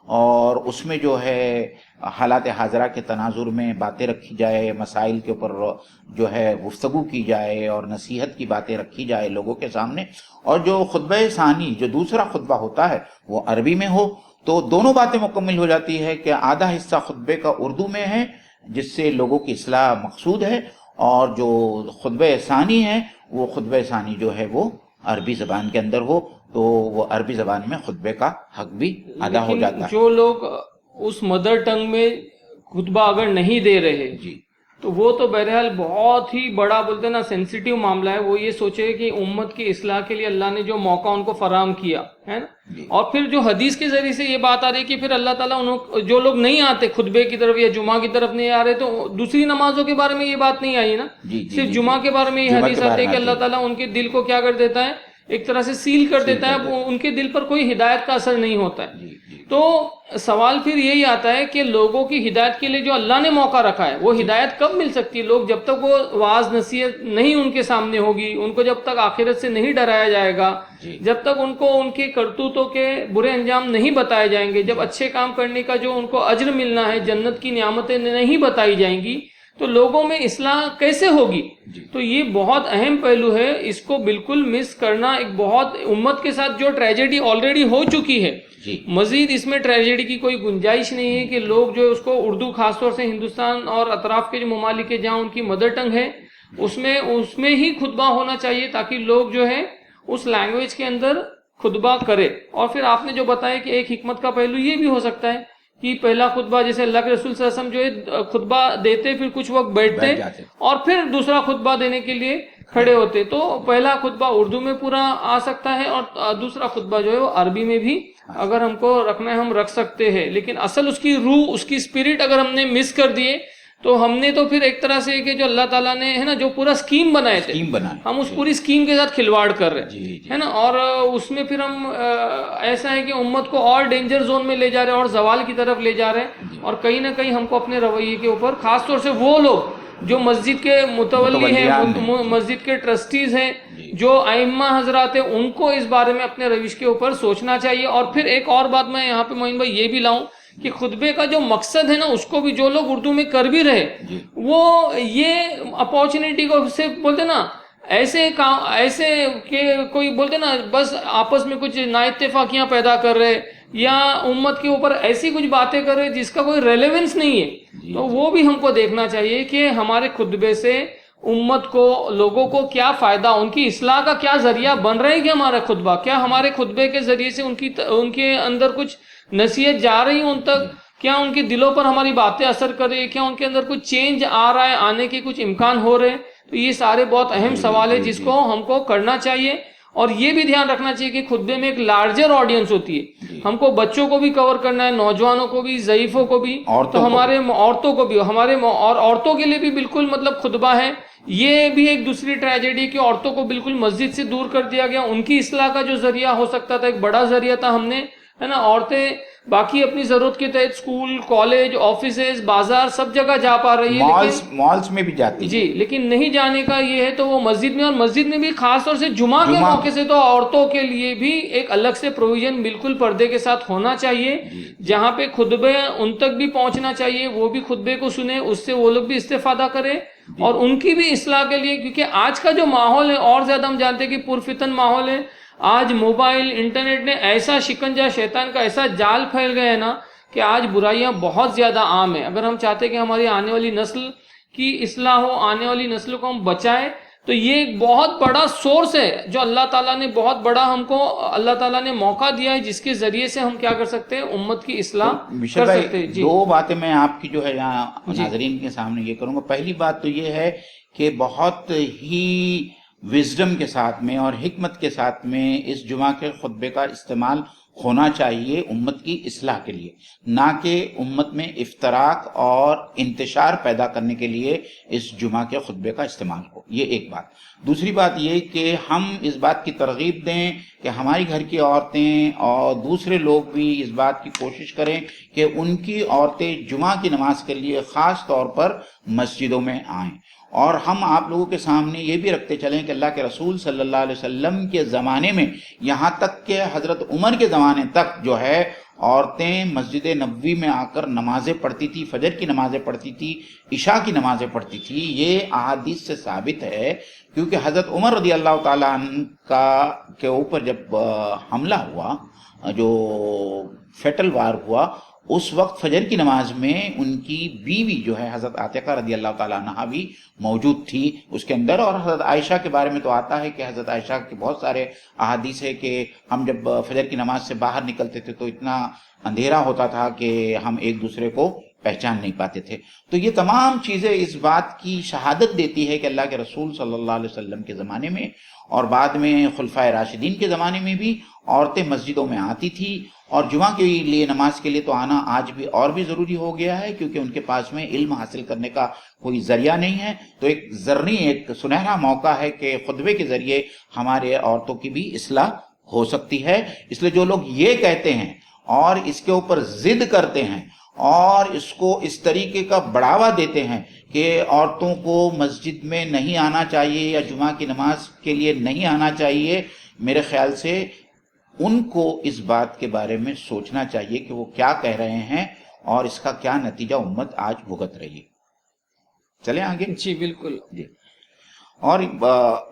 اور اس میں جو ہے حالات حاضرہ کے تناظر میں باتیں رکھی جائے, مسائل کے اوپر جو ہے گفتگو کی جائے اور نصیحت کی باتیں رکھی جائے لوگوں کے سامنے, اور جو خطبہ ثانی جو دوسرا خطبہ ہوتا ہے وہ عربی میں ہو. تو دونوں باتیں مکمل ہو جاتی ہے کہ آدھا حصہ خطبے کا اردو میں ہے جس سے لوگوں کی اصلاح مقصود ہے, اور جو خطبہ ثانی ہے وہ خطبہ ثانی جو ہے وہ عربی زبان کے اندر ہو, تو وہ عربی زبان میں خطبے کا حق بھی ادا ہو جاتا ہے.
جو لوگ اس مدر ٹنگ میں خطبہ اگر نہیں دے رہے تو وہ تو بہرحال بہت ہی بڑا بولتے نا سینسیٹیو معاملہ ہے. وہ یہ سوچے کہ امت کی اصلاح کے لیے اللہ نے جو موقع ان کو فراہم کیا ہے نا, اور پھر جو حدیث کے ذریعے سے یہ بات آ رہی ہے کہ پھر اللہ تعالیٰ جو لوگ نہیں آتے خطبے کی طرف یا جمعہ کی طرف نہیں آ رہے, تو دوسری نمازوں کے بارے میں یہ بات نہیں آئی نا, صرف جمعہ کے بارے میں یہ حدیث آتی ہے کہ اللہ تعالیٰ ان کے دل کو کیا کر دیتا ہے, ایک طرح سے سیل کر دیتا ہے, ان کے دل پر کوئی ہدایت کا اثر نہیں ہوتا ہے. تو سوال پھر یہی آتا ہے کہ لوگوں کی ہدایت کے لیے جو اللہ نے موقع رکھا ہے وہ ہدایت کب مل سکتی ہے؟ لوگ جب تک وہ واعظ نصیحت نہیں ان کے سامنے ہوگی, ان کو جب تک آخرت سے نہیں ڈرایا جائے گا, جب تک ان کو ان کے کرتوتوں کے برے انجام نہیں بتائے جائیں گے, جب اچھے کام کرنے کا جو ان کو اجر ملنا ہے, جنت کی نعمتیں نہیں بتائی جائیں گی, تو لوگوں میں اصلاح کیسے ہوگی؟ تو یہ بہت اہم پہلو ہے، اس کو بالکل مس کرنا ایک بہت امت کے ساتھ جو ٹریجڈی آلریڈی ہو چکی ہے، مزید اس میں ٹریجڈی کی کوئی گنجائش نہیں ہے کہ لوگ جو اس کو اردو خاص طور سے ہندوستان اور اطراف کے جو ممالک ہے جہاں ان کی مدر ٹنگ ہے اس میں ہی خطبہ ہونا چاہیے تاکہ لوگ جو ہے اس لینگویج کے اندر خطبہ کرے۔ اور پھر آپ نے جو بتایا کہ ایک حکمت کا پہلو یہ بھی ہو سکتا ہے کہ پہلا خطبہ جیسے اللہ کے رسول صلی اللہ علیہ وسلم جو ہے خطبہ دیتے پھر کچھ وقت بیٹھتے اور پھر دوسرا خطبہ دینے کے لیے کھڑے ہوتے، تو پہلا خطبہ اردو میں پورا آ سکتا ہے اور دوسرا خطبہ جو ہے وہ عربی میں بھی اگر ہم کو رکھنا ہے ہم رکھ سکتے ہیں، لیکن اصل اس کی روح اس کی اسپرٹ اگر ہم نے مس کر دیے تو ہم نے تو پھر ایک طرح سے کہ جو اللہ تعالیٰ نے ہے نا جو پورا اسکیم بنائے تھے ہم اس پوری اسکیم کے ساتھ کھلواڑ کر رہے ہے نا، اور اس میں پھر ہم ایسا ہے کہ امت کو اور ڈینجر زون میں لے جا رہے ہیں اور زوال کی طرف لے جا رہے ہیں، اور کہیں نہ کہیں ہم کو اپنے رویے کے اوپر خاص طور سے وہ لوگ جو مسجد کے متولی ہیں، مسجد کے ٹرسٹیز ہیں، جو ائمہ حضرات ہیں، ان کو اس بارے میں اپنے روش کے اوپر سوچنا چاہیے۔ اور پھر ایک اور بات میں یہاں پہ معین بھائی یہ بھی لاؤں کہ خطبے کا جو مقصد ہے نا اس کو بھی جو لوگ اردو میں کر بھی رہے وہ یہ اپارچونیٹی کو سے بولتے نا ایسے کہ کوئی بولتے نا بس آپس میں کچھ نا اتفاقیاں پیدا کر رہے یا امت کے اوپر ایسی کچھ باتیں کر رہے جس کا کوئی ریلیونس نہیں ہے، تو وہ بھی ہم کو دیکھنا چاہیے کہ ہمارے خطبے سے امت کو، لوگوں کو کیا فائدہ، ان کی اصلاح کا کیا ذریعہ بن رہے ہیں کہ ہمارا خطبہ، کیا ہمارے خطبے کے ذریعے سے ان کے اندر کچھ نصیحت جا رہی ہے ان تک، کیا ان کے دلوں پر ہماری باتیں اثر کر رہی ہے، کیا ان کے اندر کچھ چینج آ رہا ہے، آنے کے کچھ امکان ہو رہے ہیں؟ تو یہ سارے بہت اہم سوال ہے جس کو ہم کو کرنا چاہیے، اور یہ بھی دھیان رکھنا چاہیے کہ خطبے میں ایک لارجر آڈینس ہوتی ہے، ہم کو بچوں کو بھی کور کرنا ہے، نوجوانوں کو بھی، ضعیفوں کو بھی، تو ہمارے عورتوں کو بھی، ہمارے اور عورتوں کے لیے بھی بالکل مطلب خطبہ ہے۔ یہ بھی ایک دوسری ٹریجڈی کہ عورتوں کو بالکل مسجد سے دور کر دیا گیا، ان کی اصلاح کا جو ذریعہ ہو سکتا تھا ایک بڑا ذریعہ تھا، ہم نے ہے نا عورتیں باقی اپنی ضرورت کے تحت اسکول، کالج، آفیسز، بازار سب جگہ جا پا رہی ہے،
مالز میں بھی جاتی
جی، لیکن نہیں جانے کا یہ ہے تو وہ مسجد میں، اور مسجد میں بھی خاص طور سے جمعہ کے موقع سے تو عورتوں کے لیے بھی ایک الگ سے پروویژن بالکل پردے کے ساتھ ہونا چاہیے، جہاں پہ خطبے ان تک بھی پہنچنا چاہیے، وہ بھی خطبے کو سنیں، اس سے وہ لوگ بھی استفادہ کریں اور ان کی بھی اصلاح کے لیے، کیونکہ آج کا جو ماحول ہے اور زیادہ ہم جانتے ہیں کہ پرفتن ماحول ہے، آج موبائل انٹرنیٹ نے ایسا شکنجہ، شیطان کا ایسا جال پھیل گیا ہے نا کہ آج برائیاں بہت زیادہ عام ہیں۔ اگر ہم چاہتے ہیں کہ ہماری آنے والی نسل کی اصلاح ہو، آنے والی نسل کو ہم بچائیں، تو یہ ایک بہت بڑا سورس ہے جو اللہ تعالیٰ نے بہت بڑا ہم کو اللہ تعالیٰ نے موقع دیا ہے، جس کے ذریعے سے ہم کیا کر سکتے ہیں، امت کی اصلاح کر سکتے ہیں۔
دو باتیں میں آپ کی جو ہے یہاں ناظرین کے سامنے یہ کروں گا۔ پہلی بات تو یہ ہے کہ بہت ہی وزڈم کے ساتھ میں اور حکمت کے ساتھ میں اس جمعہ کے خطبے کا استعمال ہونا چاہیے امت کی اصلاح کے لیے، نہ کہ امت میں افتراق اور انتشار پیدا کرنے کے لیے اس جمعہ کے خطبے کا استعمال ہو۔ یہ ایک بات۔ دوسری بات یہ کہ ہم اس بات کی ترغیب دیں کہ ہماری گھر کی عورتیں اور دوسرے لوگ بھی اس بات کی کوشش کریں کہ ان کی عورتیں جمعہ کی نماز کے لیے خاص طور پر مسجدوں میں آئیں۔ اور ہم آپ لوگوں کے سامنے یہ بھی رکھتے چلیں کہ اللہ کے رسول صلی اللہ علیہ وسلم کے زمانے میں، یہاں تک کہ حضرت عمر کے زمانے تک جو ہے عورتیں مسجد نبوی میں آ کر نمازیں پڑھتی تھی، فجر کی نمازیں پڑھتی تھی، عشاء کی نمازیں پڑھتی تھی۔ یہ احادیث سے ثابت ہے، کیونکہ حضرت عمر رضی اللہ تعالیٰ عنہ کے اوپر جب حملہ ہوا، جو فیٹل وار ہوا، اس وقت فجر کی نماز میں ان کی بیوی جو ہے حضرت عاتقہ رضی اللہ تعالیٰ عنہا بھی موجود تھی اس کے اندر۔ اور حضرت عائشہ کے بارے میں تو آتا ہے کہ حضرت عائشہ کے بہت سارے احادیث ہے کہ ہم جب فجر کی نماز سے باہر نکلتے تھے تو اتنا اندھیرا ہوتا تھا کہ ہم ایک دوسرے کو پہچان نہیں پاتے تھے۔ تو یہ تمام چیزیں اس بات کی شہادت دیتی ہے کہ اللہ کے رسول صلی اللہ علیہ وسلم کے زمانے میں اور بعد میں خلفائے راشدین کے زمانے میں بھی عورتیں مسجدوں میں آتی تھی، اور جمعہ کے لیے نماز کے لیے تو آنا آج بھی اور بھی ضروری ہو گیا ہے، کیونکہ ان کے پاس میں علم حاصل کرنے کا کوئی ذریعہ نہیں ہے۔ تو ایک زرعی، ایک سنہرا موقع ہے کہ خطبے کے ذریعے ہمارے عورتوں کی بھی اصلاح ہو سکتی ہے۔ اس لیے جو لوگ یہ کہتے ہیں اور اس کے اوپر ضد کرتے ہیں اور اس کو اس طریقے کا بڑھاوا دیتے ہیں کہ عورتوں کو مسجد میں نہیں آنا چاہیے یا جمعہ کی نماز کے لیے نہیں آنا چاہیے، میرے خیال سے ان کو اس بات کے بارے میں سوچنا چاہیے کہ وہ کیا کہہ رہے ہیں اور اس کا کیا نتیجہ امت آج بھگت رہی ہے۔ چلیں آگے.
جی بالکل.
جی. اور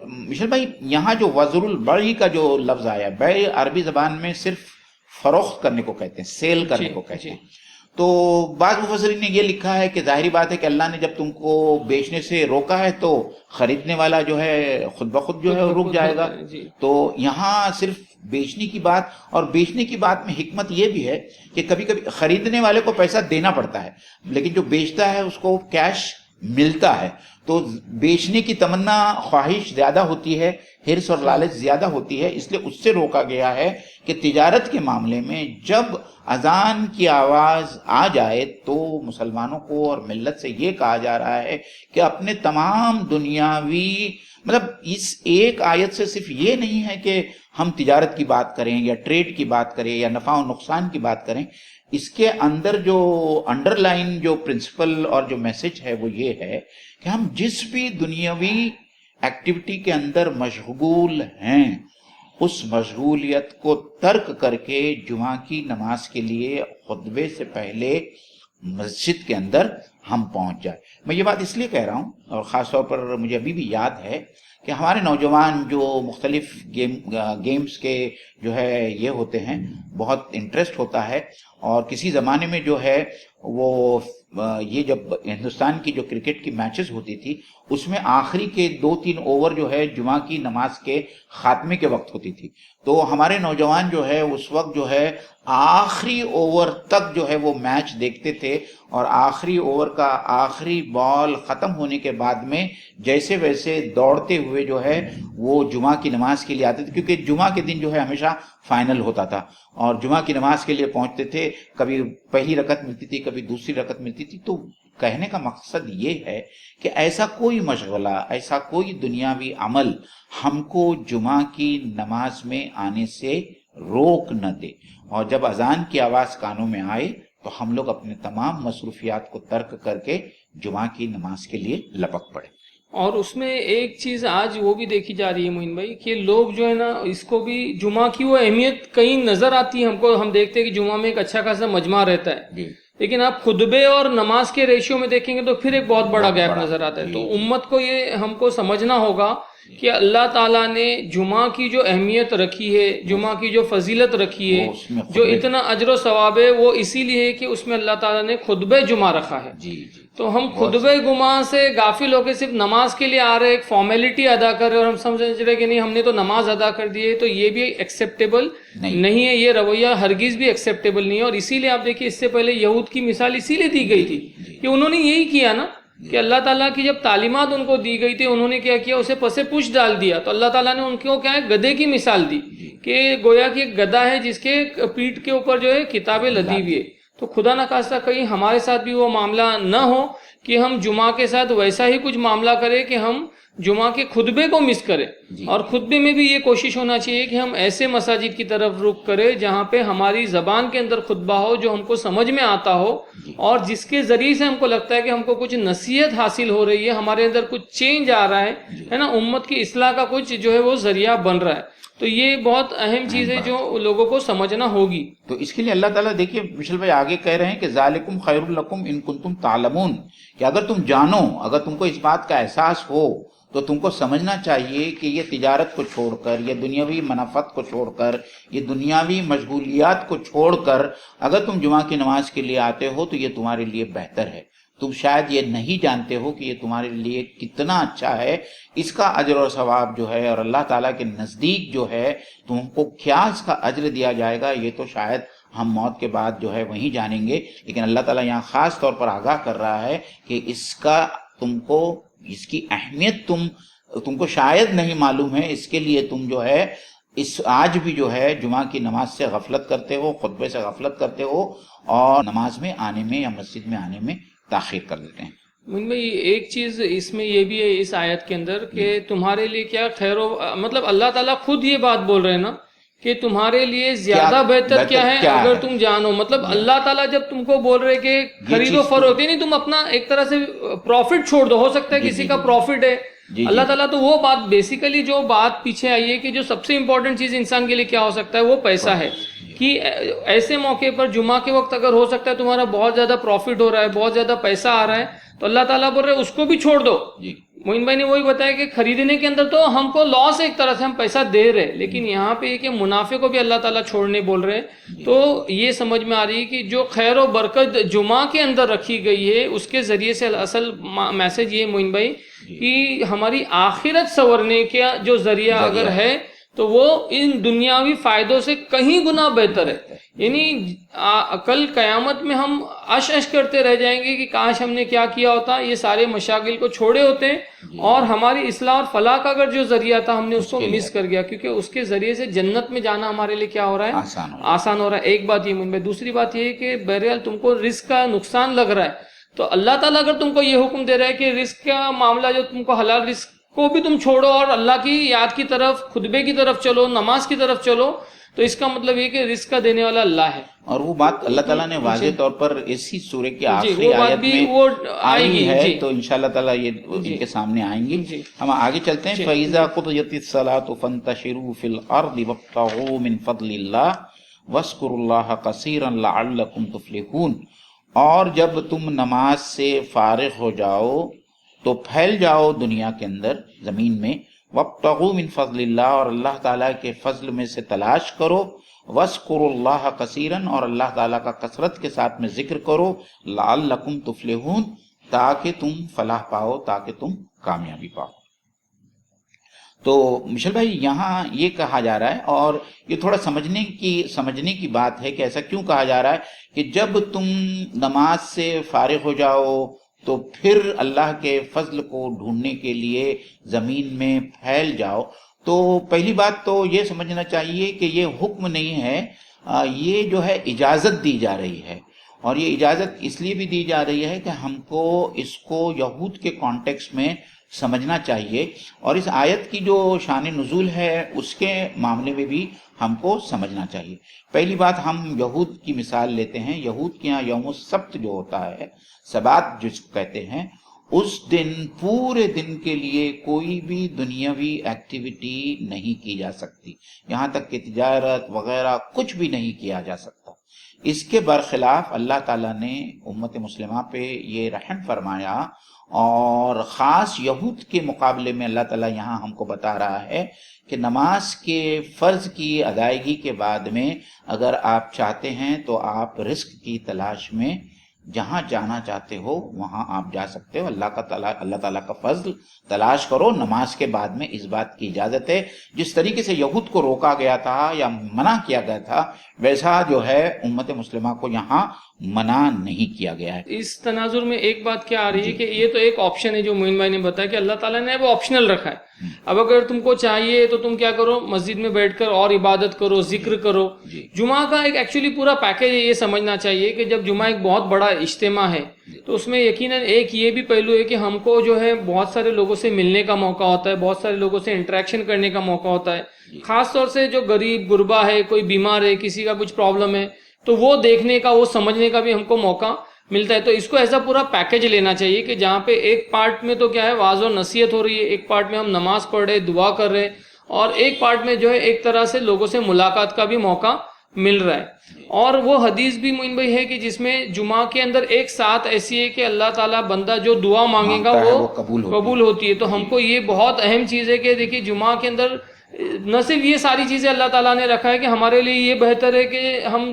مشل بھائی یہاں جو وزر البیع کا جو لفظ آیا، بیع عربی زبان میں صرف فروخت کرنے کو کہتے ہیں، سیل کرنے کو کہتے ہیں. تو بعض مفسرین نے یہ لکھا ہے کہ ظاہری بات ہے کہ اللہ نے جب تم کو بیچنے سے روکا ہے تو خریدنے والا جو ہے خود بخود جو ہے رک جائے گا. تو یہاں صرف بیچنے کی بات، اور بیچنے کی بات میں حکمت یہ بھی ہے کہ کبھی کبھی خریدنے والے کو پیسہ دینا پڑتا ہے لیکن جو بیچتا ہے اس کو کیش ملتا ہے. تو بیچنے کی تمنا، خواہش زیادہ ہوتی ہے، حرص اور لالچ زیادہ ہوتی ہے، اس لیے اس سے روکا گیا ہے کہ تجارت کے معاملے میں جب اذان کی آواز آ جائے تو مسلمانوں کو اور ملت سے یہ کہا جا رہا ہے کہ اپنے تمام دنیاوی، مطلب اس ایک آیت سے صرف یہ نہیں ہے کہ ہم تجارت کی بات کریں یا ٹریڈ کی بات کریں یا نفع و نقصان کی بات کریں، اس کے اندر جو انڈر لائن جو پرنسپل اور جو میسج ہے وہ یہ ہے کہ ہم جس بھی دنیاوی ایکٹیویٹی کے اندر مشغول ہیں اس مشغولیت کو ترک کر کے جمعہ کی نماز کے لیے خطبے سے پہلے مسجد کے اندر ہم پہنچ جائیں. میں یہ بات اس لیے کہہ رہا ہوں، اور خاص طور پر مجھے ابھی بھی یاد ہے کہ ہمارے نوجوان جو مختلف گیمز کے جو ہے یہ ہوتے ہیں، بہت انٹرسٹ ہوتا ہے. اور کسی زمانے میں جو ہے وہ یہ جب ہندوستان کی جو کرکٹ کی میچز ہوتی تھی اس میں آخری کے 2-3 اوور جو ہے جمعہ کی نماز کے خاتمے کے وقت ہوتی تھی. تو ہمارے نوجوان جو ہے اس وقت جو ہے آخری اوور تک جو ہے وہ میچ دیکھتے تھے، اور آخری اوور کا آخری بال ختم ہونے کے بعد میں جیسے ویسے دوڑتے ہوئے جو ہے وہ جمعہ کی نماز کے لیے آتے تھے، کیونکہ جمعہ کے دن جو ہے ہمیشہ فائنل ہوتا تھا اور جمعہ کی نماز کے لیے پہنچتے تھے. کبھی پہلی رکعت ملتی تھی، کبھی دوسری رکعت ملتی تھی. تو کہنے کا مقصد یہ ہے کہ ایسا کوئی مشغلہ، ایسا کوئی دنیاوی عمل ہم کو جمعہ کی نماز میں آنے سے روک نہ دے، اور جب اذان کی آواز کانوں میں آئے تو ہم لوگ اپنے تمام مصروفیات کو ترک کر کے جمعہ کی نماز کے لیے لپک پڑے.
اور اس میں ایک چیز آج وہ بھی دیکھی جا رہی ہے معین بھائی کہ لوگ جو ہے نا اس کو بھی جمعہ کی وہ اہمیت کہیں نظر آتی ہے ہم کو. ہم دیکھتے ہیں کہ جمعہ میں ایک اچھا خاصا مجمع رہتا ہے، لیکن آپ خطبے اور نماز کے ریشیو میں دیکھیں گے تو پھر ایک بہت بڑا گیپ نظر آتا ہے. تو امت کو یہ ہم کو سمجھنا ہوگا کہ اللہ تعالیٰ نے جمعہ کی جو اہمیت رکھی ہے، جمعہ کی جو فضیلت رکھی ہے، جو اتنا اجر و ثواب ہے، وہ اسی لیے ہے کہ اس میں اللہ تعالیٰ نے خطبہ جمعہ رکھا ہے. تو ہم خطبہ جمعہ سے غافل ہو کے صرف نماز کے لیے آ رہے، ایک فارمیلٹی ادا کر رہے اور ہم سمجھ رہے کہ نہیں ہم نے تو نماز ادا کر دی ہے، تو یہ بھی ایکسیپٹیبل نہیں ہے. یہ رویہ ہرگز بھی ایکسیپٹیبل نہیں ہے. اور اسی لیے آپ دیکھیے اس سے پہلے یہود کی مثال اسی لیے دی گئی تھی کہ انہوں نے یہی کیا نا کہ اللہ تعالیٰ کی جب تعلیمات ان کو دی گئی تھی انہوں نے کیا کیا، اسے پسے پوچھ ڈال دیا. تو اللہ تعالیٰ نے ان کو کیا ہے گدھے کی مثال دی کہ گویا کہ ایک گدھا ہے جس کے پیٹھ کے اوپر جو ہے کتابیں لدی ہوئی ہے. تو خدا نہ خواستہ کہیں ہمارے ساتھ بھی وہ معاملہ نہ ہو کہ ہم جمعہ کے ساتھ ویسا ہی کچھ معاملہ کریں کہ ہم جمعہ کے خطبے کو مس کریں. اور خطبے میں بھی یہ کوشش ہونا چاہیے کہ ہم ایسے مساجد کی طرف رخ کریں جہاں پہ ہماری زبان کے اندر خطبہ ہو، جو ہم کو سمجھ میں آتا ہو اور جس کے ذریعے سے ہم کو لگتا ہے کہ ہم کو کچھ نصیحت حاصل ہو رہی ہے، ہمارے اندر کچھ چینج آ رہا ہے نا، امت کی اصلاح کا کچھ جو ہے وہ ذریعہ بن رہا ہے. تو یہ بہت اہم چیز ہے جو لوگوں کو سمجھنا ہوگی.
تو اس کے لیے اللہ تعالیٰ دیکھیے مشل بھائی آگے کہہ رہے ہیں کہ ذالکم خیر لکم ان کنتم تعلمون، کہ اگر تم جانو، اگر تم کو اس بات کا احساس ہو تو تم کو سمجھنا چاہیے کہ یہ تجارت کو چھوڑ کر، یہ دنیاوی منافعت کو چھوڑ کر، یہ دنیاوی مشغولیات کو چھوڑ کر اگر تم جمعہ کی نماز کے لیے آتے ہو تو یہ تمہارے لیے بہتر ہے. تم شاید یہ نہیں جانتے ہو کہ یہ تمہارے لیے کتنا اچھا ہے، اس کا اجر و ثواب جو ہے اور اللہ تعالیٰ کے نزدیک جو ہے تم کو کیا اس کا اجر دیا جائے گا یہ تو شاید ہم موت کے بعد جو ہے وہیں جانیں گے. لیکن اللہ تعالیٰ یہاں خاص طور پر آگاہ کر رہا ہے کہ اس کا تم کو، اس کی اہمیت تم کو شاید نہیں معلوم ہے، اس کے لیے تم جو ہے اس آج بھی جو ہے جمعہ کی نماز سے غفلت کرتے ہو، خطبے سے غفلت کرتے ہو اور نماز میں آنے میں یا مسجد میں آنے میں تاخیر کر دیتے ہیں.
ایک چیز اس میں یہ بھی ہے اس آیت کے اندر کہ تمہارے لیے کیا خیر و، مطلب اللہ تعالیٰ خود یہ بات بول رہے ہیں نا کہ تمہارے لیے زیادہ بہتر کیا ہے اگر تم جانو. مطلب اللہ تعالیٰ جب تم کو بول رہے کہ خرید و فروخت، نہیں تم اپنا ایک طرح سے پروفٹ چھوڑ دو، ہو سکتا ہے کسی کا پروفٹ ہے. اللہ تعالیٰ تو وہ بات بیسیکلی جو بات پیچھے آئی ہے کہ جو سب سے امپورٹنٹ چیز انسان کے لیے کیا ہو سکتا ہے وہ پیسہ ہے. کہ ایسے موقع پر جمعہ کے وقت اگر ہو سکتا ہے تمہارا بہت زیادہ پروفٹ ہو رہا ہے، بہت زیادہ پیسہ آ رہا ہے، تو اللہ تعالیٰ بول رہے اس کو بھی چھوڑ دو.
جی
معین بھائی نے وہی بتایا کہ خریدنے کے اندر تو ہم کو لاس ایک طرح سے ہم پیسہ دے رہے, لیکن یہاں پہ یہ کہ منافع کو بھی اللہ تعالیٰ چھوڑنے بول رہے. تو یہ سمجھ میں آ رہی ہے کہ جو خیر و برکت جمعہ کے اندر رکھی گئی ہے اس کے ذریعے سے اصل میسج یہ معین بھائی کہ ہماری آخرت سنورنے کا جو ذریعہ اگر ہے تو وہ ان دنیاوی فائدوں سے کہیں گنا بہتر ہے. یعنی کل قیامت میں ہم اش کرتے رہ جائیں گے کہ کاش ہم نے کیا کیا ہوتا, یہ سارے مشاغل کو چھوڑے ہوتے, اور ہماری اصلاح اور فلاح کا اگر جو ذریعہ تھا ہم نے اس کو مس کر گیا, کیونکہ اس کے ذریعے سے جنت میں جانا ہمارے لیے کیا ہو رہا ہے, آسان ہو رہا ہے. ایک بات یہ من. دوسری بات یہ ہے کہ بہرحال تم کو رزق کا نقصان لگ رہا ہے, تو اللہ تعالیٰ اگر تم کو یہ حکم دے رہا ہے کہ رزق کا معاملہ جو تم کو حلال رزق کو بھی تم چھوڑو اور اللہ کی یاد کی طرف, خطبے کی طرف چلو, نماز کی طرف چلو, تو اس کا مطلب یہ کہ رزق کا دینے والا اللہ ہے.
اور وہ بات اللہ تعالیٰ نے واضح طور پر اسی سورہ کی آخری آیت میں آئی ہے, تو انشاءاللہ تعالیٰ یہ ان کے سامنے آئیں گی. ہم آگے چلتے ہیں. فَإِذَا قُضِيَتِ الصَّلَاةُ فَانتَشِرُوا فِي الْأَرْضِ وَابْتَغُوا مِنْ فَضْلِ اللَّهِ وَاذْكُرُوا اللَّهَ كَثِيرًا لَعَلَّكُمْ تُفْلِحُونَ. اور جب تم نماز سے فارغ ہو جاؤ تو پھیل جاؤ دنیا کے اندر, زمین میں. وَابْتَغُوا مِنْ فَضْلِ اللَّهِ, اور اللہ تعالیٰ کے فضل میں سے تلاش کرو. وَاذْكُرُوا اللَّهَ كَثِيرًا, اور اللہ تعالیٰ کا کثرت کے ساتھ میں ذکر کرو. لَعَلَّكُمْ تُفْلِحُونَ, تاکہ تم فلاح پاؤ, تاکہ تم کامیابی پاؤ. تو مشل بھائی یہاں یہ کہا جا رہا ہے, اور یہ تھوڑا سمجھنے کی بات ہے کہ ایسا کیوں کہا جا رہا ہے کہ جب تم نماز سے فارغ ہو جاؤ تو پھر اللہ کے فضل کو ڈھونڈنے کے لیے زمین میں پھیل جاؤ. تو پہلی بات تو یہ سمجھنا چاہیے کہ یہ حکم نہیں ہے, یہ جو ہے اجازت دی جا رہی ہے. اور یہ اجازت اس لیے بھی دی جا رہی ہے کہ ہم کو اس کو یہود کے کانٹیکس میں سمجھنا چاہیے, اور اس آیت کی جو شان نزول ہے اس کے معاملے میں بھی ہم کو سمجھنا چاہیے. پہلی بات ہم یہود کی مثال لیتے ہیں. یہود کے یہاں یوم السبت جو ہوتا ہے, سبات جس کو کہتے ہیں, اس دن پورے دن کے لیے کوئی بھی دنیاوی ایکٹیویٹی نہیں کی جا سکتی, یہاں تک کہ تجارت وغیرہ کچھ بھی نہیں کیا جا سکتا. اس کے برخلاف اللہ تعالیٰ نے امت مسلمہ پہ یہ رحم فرمایا, اور خاص یہود کے مقابلے میں اللہ تعالیٰ یہاں ہم کو بتا رہا ہے کہ نماز کے فرض کی ادائیگی کے بعد میں اگر آپ چاہتے ہیں تو آپ رزق کی تلاش میں جہاں جانا چاہتے ہو وہاں آپ جا سکتے ہو. اللہ تعالیٰ کا فضل تلاش کرو. نماز کے بعد میں اس بات کی اجازت ہے. جس طریقے سے یہود کو روکا گیا تھا یا منع کیا گیا تھا, ویسا جو ہے امت مسلمہ کو یہاں منع نہیں کیا گیا ہے.
اس تناظر میں ایک بات کیا آ رہی ہے کہ یہ تو ایک آپشن ہے جو معین بھائی نے بتایا کہ اللہ تعالیٰ نے وہ آپشنل رکھا ہے. اب اگر تم کو چاہیے تو تم کیا کرو, مسجد میں بیٹھ کر اور عبادت کرو, ذکر کرو. جمعہ کا ایک ایکچولی پورا پیکج ہے. یہ سمجھنا چاہیے کہ جب جمعہ ایک بہت بڑا اجتماع ہے تو اس میں یقیناً ایک یہ بھی پہلو ہے کہ ہم کو جو ہے بہت سارے لوگوں سے ملنے کا موقع ہوتا ہے, بہت سارے لوگوں سے انٹریکشن کرنے کا موقع ہوتا ہے. خاص طور سے جو غریب غربا ہے, کوئی بیمار ہے, کسی کا کچھ پرابلم ہے, تو وہ دیکھنے کا, وہ سمجھنے کا بھی ہم کو موقع ملتا ہے. تو اس کو ایسا پورا پیکج لینا چاہیے کہ جہاں پہ ایک پارٹ میں تو کیا ہے واعظ و نصیحت ہو رہی ہے, ایک پارٹ میں ہم نماز پڑھ رہے, دعا کر رہے, اور ایک پارٹ میں جو ہے ایک طرح سے لوگوں سے ملاقات کا بھی موقع مل رہا ہے. اور وہ حدیث بھی معین بھائی ہے کہ جس میں جمعہ کے اندر ایک ساتھ ایسی ہے کہ اللہ تعالیٰ بندہ جو دعا مانگے گا وہ قبول ہوتی ہے. تو ہم کو یہ بہت اہم چیز ہے کہ دیکھیے جمعہ کے اندر نہ صرف یہ ساری چیزیں اللہ تعالیٰ نے رکھا ہے کہ ہمارے لیے یہ بہتر ہے کہ ہم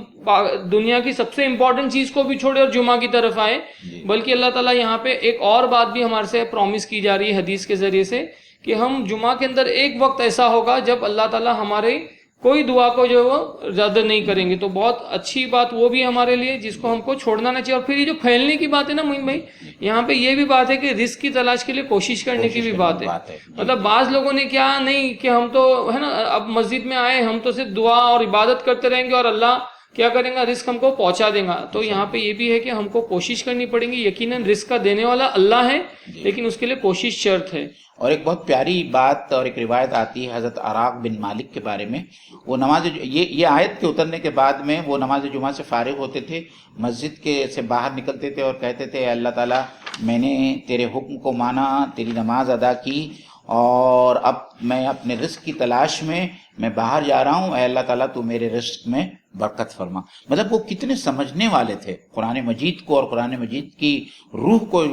دنیا کی سب سے امپورٹنٹ چیز کو بھی چھوڑے اور جمعہ کی طرف آئے, بلکہ اللہ تعالیٰ یہاں پہ ایک اور بات بھی ہمارے سے پرومس کی جا رہی ہے حدیث کے ذریعے سے کہ ہم جمعہ کے اندر ایک وقت ایسا ہوگا جب اللہ تعالیٰ ہمارے کوئی دعا کو جو وہ زیادہ نہیں کریں گے. تو بہت اچھی بات وہ بھی ہمارے لیے جس کو ہم کو چھوڑنا نہ چاہیے. اور پھر یہ جو پھیلنے کی بات ہے نا معین بھائی, یہاں پہ یہ بھی بات ہے کہ رزق کی تلاش کے لیے کوشش کرنے کی بھی بات ہے. مطلب بعض لوگوں نے کیا نہیں کہ ہم تو ہے نا اب مسجد میں آئے, ہم تو صرف دعا اور عبادت کرتے رہیں گے اور اللہ کیا کریں گا, رزق ہم کو پہنچا دیں گا. تو یہاں پہ یہ بھی ہے کہ ہم کو کوشش کرنی پڑیں گی. یقیناً رزق کا دینے والا اللہ ہے, لیکن اس کے لیے کوشش شرط ہے.
اور ایک بہت پیاری بات اور ایک روایت آتی ہے حضرت عراق بن مالک کے بارے میں. وہ نماز یہ آیت کے اترنے کے بعد میں وہ نماز جمعہ سے فارغ ہوتے تھے, مسجد کے سے باہر نکلتے تھے اور کہتے تھے, اے اللہ تعالیٰ میں نے تیرے حکم کو مانا, تیری نماز ادا کی, اور اب میں اپنے رزق کی تلاش میں باہر جا رہا ہوں. اے اللہ تعالیٰ تو میرے رزق میں برکت فرما. مطلب وہ کتنے سمجھنے والے تھے قرآن مجید کو اور قرآن مجید کی روح کو،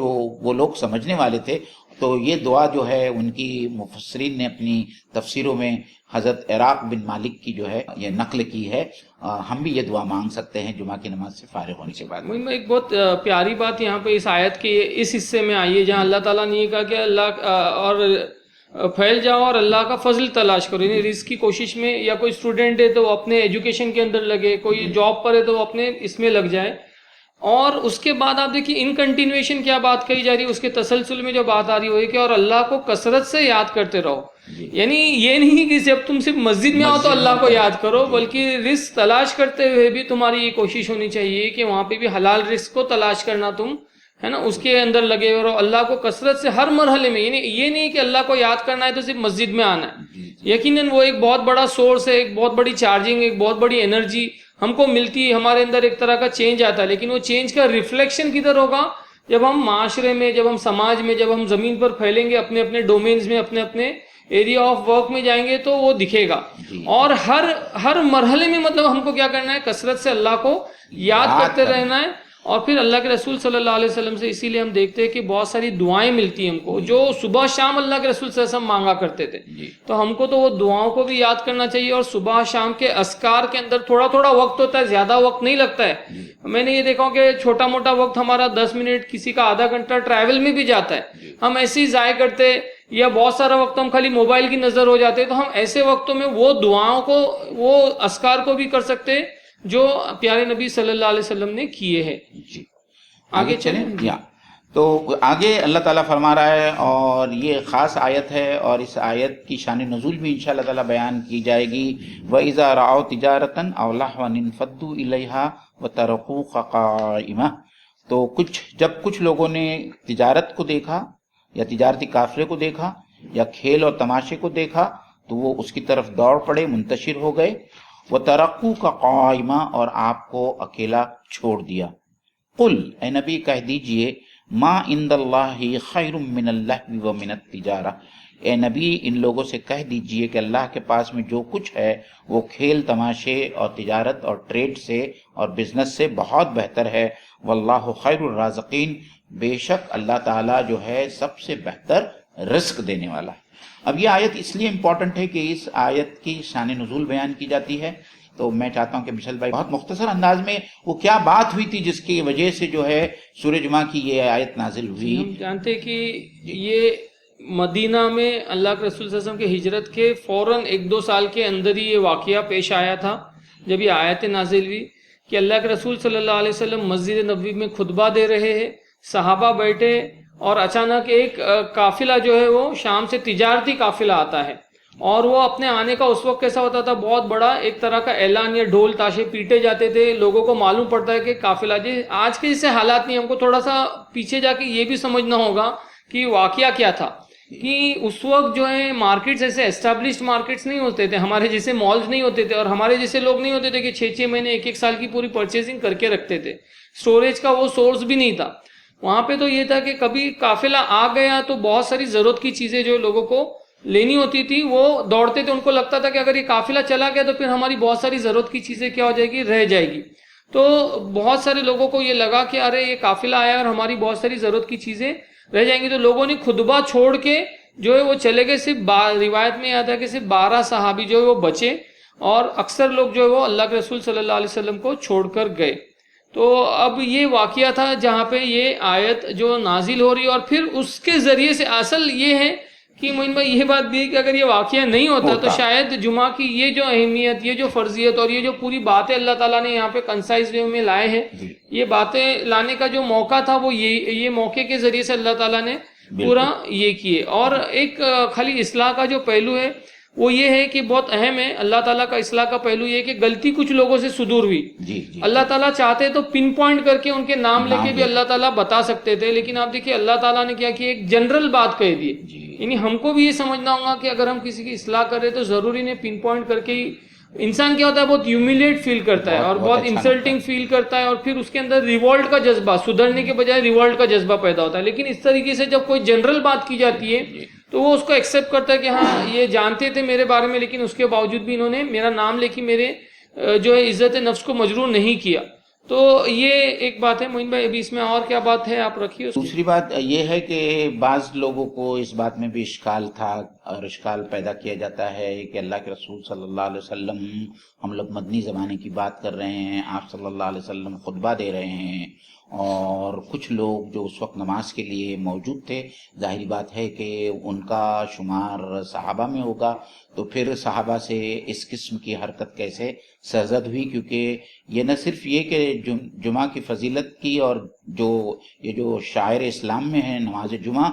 وہ لوگ سمجھنے والے تھے. تو یہ دعا جو ہے ان کی مفسرین نے اپنی تفسیروں میں حضرت عراق بن مالک کی جو ہے یہ نقل کی ہے. ہم بھی یہ دعا مانگ سکتے ہیں جمعہ کی نماز سے فارغ ہونے کے بعد.
ایک بہت پیاری بات یہاں پہ اس آیت کے اس حصے میں آئی ہے جہاں اللہ تعالیٰ نے یہ کہا کہ اللہ اور پھیل جاؤ اور اللہ کا فضل تلاش کرو. یعنی رزق کی کوشش میں، یا کوئی اسٹوڈنٹ ہے تو وہ اپنے ایجوکیشن کے اندر لگے، کوئی جاب پر ہے تو وہ اپنے اس میں لگ جائے. اور اس کے بعد آپ دیکھیے ان کنٹینویشن کیا بات کہی جا رہی ہے، اس کے تسلسل میں جو بات آ رہی ہے کہ اور اللہ کو کثرت سے یاد کرتے رہو. یعنی یہ نہیں کہ جب تم صرف مسجد میں آؤ تو اللہ کو یاد کرو، بلکہ رزق تلاش کرتے ہوئے بھی تمہاری یہ کوشش ہونی چاہیے کہ وہاں پہ بھی حلال رزق کو تلاش کرنا تم ہے نا، اس کے اندر لگے رہو. اللہ کو کثرت سے ہر مرحلے میں، یعنی یہ نہیں کہ اللہ کو یاد کرنا ہے تو صرف مسجد میں آنا ہے. یقیناً وہ ایک بہت بڑا سورس ہے، ایک بہت بڑی چارجنگ، ایک بہت بڑی انرجی ہم کو ملتی ہے، ہمارے اندر ایک طرح کا چینج آتا ہے. لیکن وہ چینج کا ریفلیکشن کدھر ہوگا؟ جب ہم معاشرے میں، جب ہم سماج میں، جب ہم زمین پر پھیلیں گے، اپنے اپنے ڈومینز میں، اپنے اپنے ایریا آف ورک میں جائیں گے تو وہ دکھے گا. اور ہر مرحلے میں مطلب ہم کو کیا کرنا ہے؟ کثرت سے اللہ کو یاد کرتے رہنا ہے. اور پھر اللہ کے رسول صلی اللہ علیہ وسلم سے اسی لیے ہم دیکھتے ہیں کہ بہت ساری دعائیں ملتی ہیں ہم کو، جو صبح شام اللہ کے رسول صلی اللہ علیہ وسلم مانگا کرتے تھے. تو ہم کو تو وہ دعاؤں کو بھی یاد کرنا چاہیے. اور صبح شام کے اذکار کے اندر تھوڑا تھوڑا وقت ہوتا ہے، زیادہ وقت نہیں لگتا ہے. میں نے یہ دیکھا کہ چھوٹا موٹا وقت ہمارا 10 منٹ، کسی کا آدھا گھنٹہ ٹریول میں بھی جاتا ہے، ہم ایسے ہی ضائع کرتے. یا بہت سارا وقت ہم خالی موبائل کی نظر ہو جاتے. تو ہم ایسے وقتوں میں وہ دعاؤں کو، وہ اذکار کو بھی کر سکتے جو پیارے نبی صلی اللہ علیہ وسلم نے کیے ہیں.
آگے چلیں. تو آگے اللہ تعالیٰ فرما رہا ہے، اور یہ خاص آیت ہے، اور اس آیت کی شان نزول بھی انشاءاللہ تعالیٰ بیان کی جائے گی. وَإِذَا رَأَوْا تِجَارَةً أَوْ لَهْوًا انفضوا إِلَيْهَا وَتَرَكُوكَ قَائِمًا. تو جب کچھ لوگوں نے تجارت کو دیکھا، یا تجارتی قافلے کو دیکھا، یا کھیل اور تماشے کو دیکھا، تو وہ اس کی طرف دوڑ پڑے، منتشر ہو گئے. وَتَرَكُوكَ قَائِمًا، اور آپ کو اکیلا چھوڑ دیا. قل، اے نبی کہہ دیجئے، ما عند اللہ خیر من اللہو ومن التجارہ. اے نبی ان لوگوں سے کہہ دیجئے کہ اللہ کے پاس میں جو کچھ ہے وہ کھیل تماشے اور تجارت اور ٹریڈ سے اور بزنس سے بہت بہتر ہے. واللہ خیر الرازقین، بے شک اللہ تعالیٰ جو ہے سب سے بہتر رزق دینے والا ہے. اب یہ آیت اس لیے امپورٹنٹ ہے کہ اس آیت کی شان نزول بیان کی جاتی ہے. تو میں چاہتا ہوں کہ مشل بھائی بہت مختصر انداز میں وہ کیا بات ہوئی تھی جس کی وجہ سے جو ہے سورہ جمعہ کی یہ آیت نازل ہوئی.
ہم جانتے کہ یہ مدینہ میں اللہ کے رسول صلی اللہ علیہ وسلم کے ہجرت کے فوراً 1-2 سال کے اندر ہی یہ واقعہ پیش آیا تھا، جب یہ آیت نازل ہوئی کہ اللہ کے رسول صلی اللہ علیہ وسلم مسجد نبوی میں خطبہ دے رہے ہیں، صحابہ بیٹھے، اور اچانک ایک قافلہ جو ہے وہ شام سے تجارتی قافلہ آتا ہے. اور وہ اپنے آنے کا اس وقت کیسا ہوتا تھا؟ بہت بڑا ایک طرح کا اعلان، یا ڈھول تاشے پیٹے جاتے تھے، لوگوں کو معلوم پڑتا ہے کہ قافلہ جی. آج کے جیسے حالات نہیں. ہم کو تھوڑا سا پیچھے جا کے یہ بھی سمجھنا ہوگا کہ واقعہ کیا تھا. کہ اس وقت جو ہے مارکیٹس ایسے اسٹیبلشڈ مارکیٹس نہیں ہوتے تھے، ہمارے جیسے مالز نہیں ہوتے تھے، اور ہمارے جیسے لوگ نہیں ہوتے تھے کہ 6-6 مہینے 1-1 سال کی پوری پرچیزنگ کر کے رکھتے تھے. اسٹوریج کا وہ سورس بھی نہیں تھا. وہاں پہ تو یہ تھا کہ کبھی قافلہ آ گیا تو بہت ساری ضرورت کی چیزیں جو لوگوں کو لینی ہوتی تھی وہ دوڑتے تھے. ان کو لگتا تھا کہ اگر یہ قافلہ چلا گیا تو پھر ہماری بہت ساری ضرورت کی چیزیں کیا ہو جائے گی؟ رہ جائے گی. تو بہت سارے لوگوں کو یہ لگا کہ ارے یہ قافلہ آیا اور ہماری بہت ساری ضرورت کی چیزیں رہ جائیں گی. تو لوگوں نے خطبہ چھوڑ کے جو ہے وہ چلے گئے. صرف روایت میں آتا ہے کہ صرف 12 صحابی جو ہے وہ بچے، اور اکثر لوگ جو ہے وہ اللہ کے رسول صلی اللہ علیہ وسلم کو چھوڑ کر گئے. تو اب یہ واقعہ تھا جہاں پہ یہ آیت جو نازل ہو رہی ہے. اور پھر اس کے ذریعے سے اصل یہ ہے کہ معین بھائی یہ بات بھی ہے کہ اگر یہ واقعہ نہیں ہوتا تو شاید جمعہ کی یہ جو اہمیت، یہ جو فرضیت، اور یہ جو پوری باتیں اللہ تعالیٰ نے یہاں پہ کنسائز وے میں لائے ہیں، یہ باتیں لانے کا جو موقع تھا وہ یہ موقع کے ذریعے سے اللہ تعالیٰ نے پورا یہ کیے. اور ایک خالی اصلاح کا جو پہلو ہے وہ یہ ہے کہ بہت اہم ہے. اللہ تعالیٰ کا اصلاح کا پہلو یہ ہے کہ غلطی کچھ لوگوں سے صدور ہوئی. اللہ تعالیٰ چاہتے تو پن پوائنٹ کر کے ان کے نام لے کے بھی اللہ تعالیٰ بتا سکتے تھے، لیکن آپ دیکھیے اللہ تعالیٰ نے کیا ایک جنرل بات کہہ دی. یعنی ہم کو بھی یہ سمجھنا ہوگا کہ اگر ہم کسی کی اصلاح کر رہے تو ضروری نہیں پن پوائنٹ کر کے ہی. انسان کیا ہوتا ہے بہت ہیومیلیٹ فیل کرتا ہے اور بہت انسلٹنگ فیل کرتا ہے، اور پھر اس کے اندر ریوولٹ کا جذبہ، سدھرنے کے بجائے ریوولٹ کا جذبہ پیدا ہوتا ہے. لیکن اس طریقے سے جب کوئی جنرل بات کی جاتی ہے تو وہ اس کو ایکسیپٹ کرتا ہے کہ ہاں یہ جانتے تھے میرے بارے میں، لیکن اس کے باوجود بھی انہوں نے میرا نام لے کے میرے جو ہے عزت نفس کو مجروح نہیں کیا. تو یہ ایک بات ہے. معین بھائی ابھی اس میں اور کیا بات ہے آپ رکھیے.
دوسری بات یہ ہے کہ بعض لوگوں کو اس بات میں بھی اشکال تھا اور اشکال پیدا کیا جاتا ہے کہ اللہ کے رسول صلی اللہ علیہ وسلم، ہم لوگ مدنی زمانے کی بات کر رہے ہیں، آپ صلی اللہ علیہ وسلم خطبہ دے رہے ہیں اور کچھ لوگ جو اس وقت نماز کے لیے موجود تھے، ظاہری بات ہے کہ ان کا شمار صحابہ میں ہوگا، تو پھر صحابہ سے اس قسم کی حرکت کیسے سرزد ہوئی؟ کیونکہ یہ نہ صرف یہ کہ جمعہ کی فضیلت کی اور یہ جو شاعر اسلام میں ہے نماز جمعہ،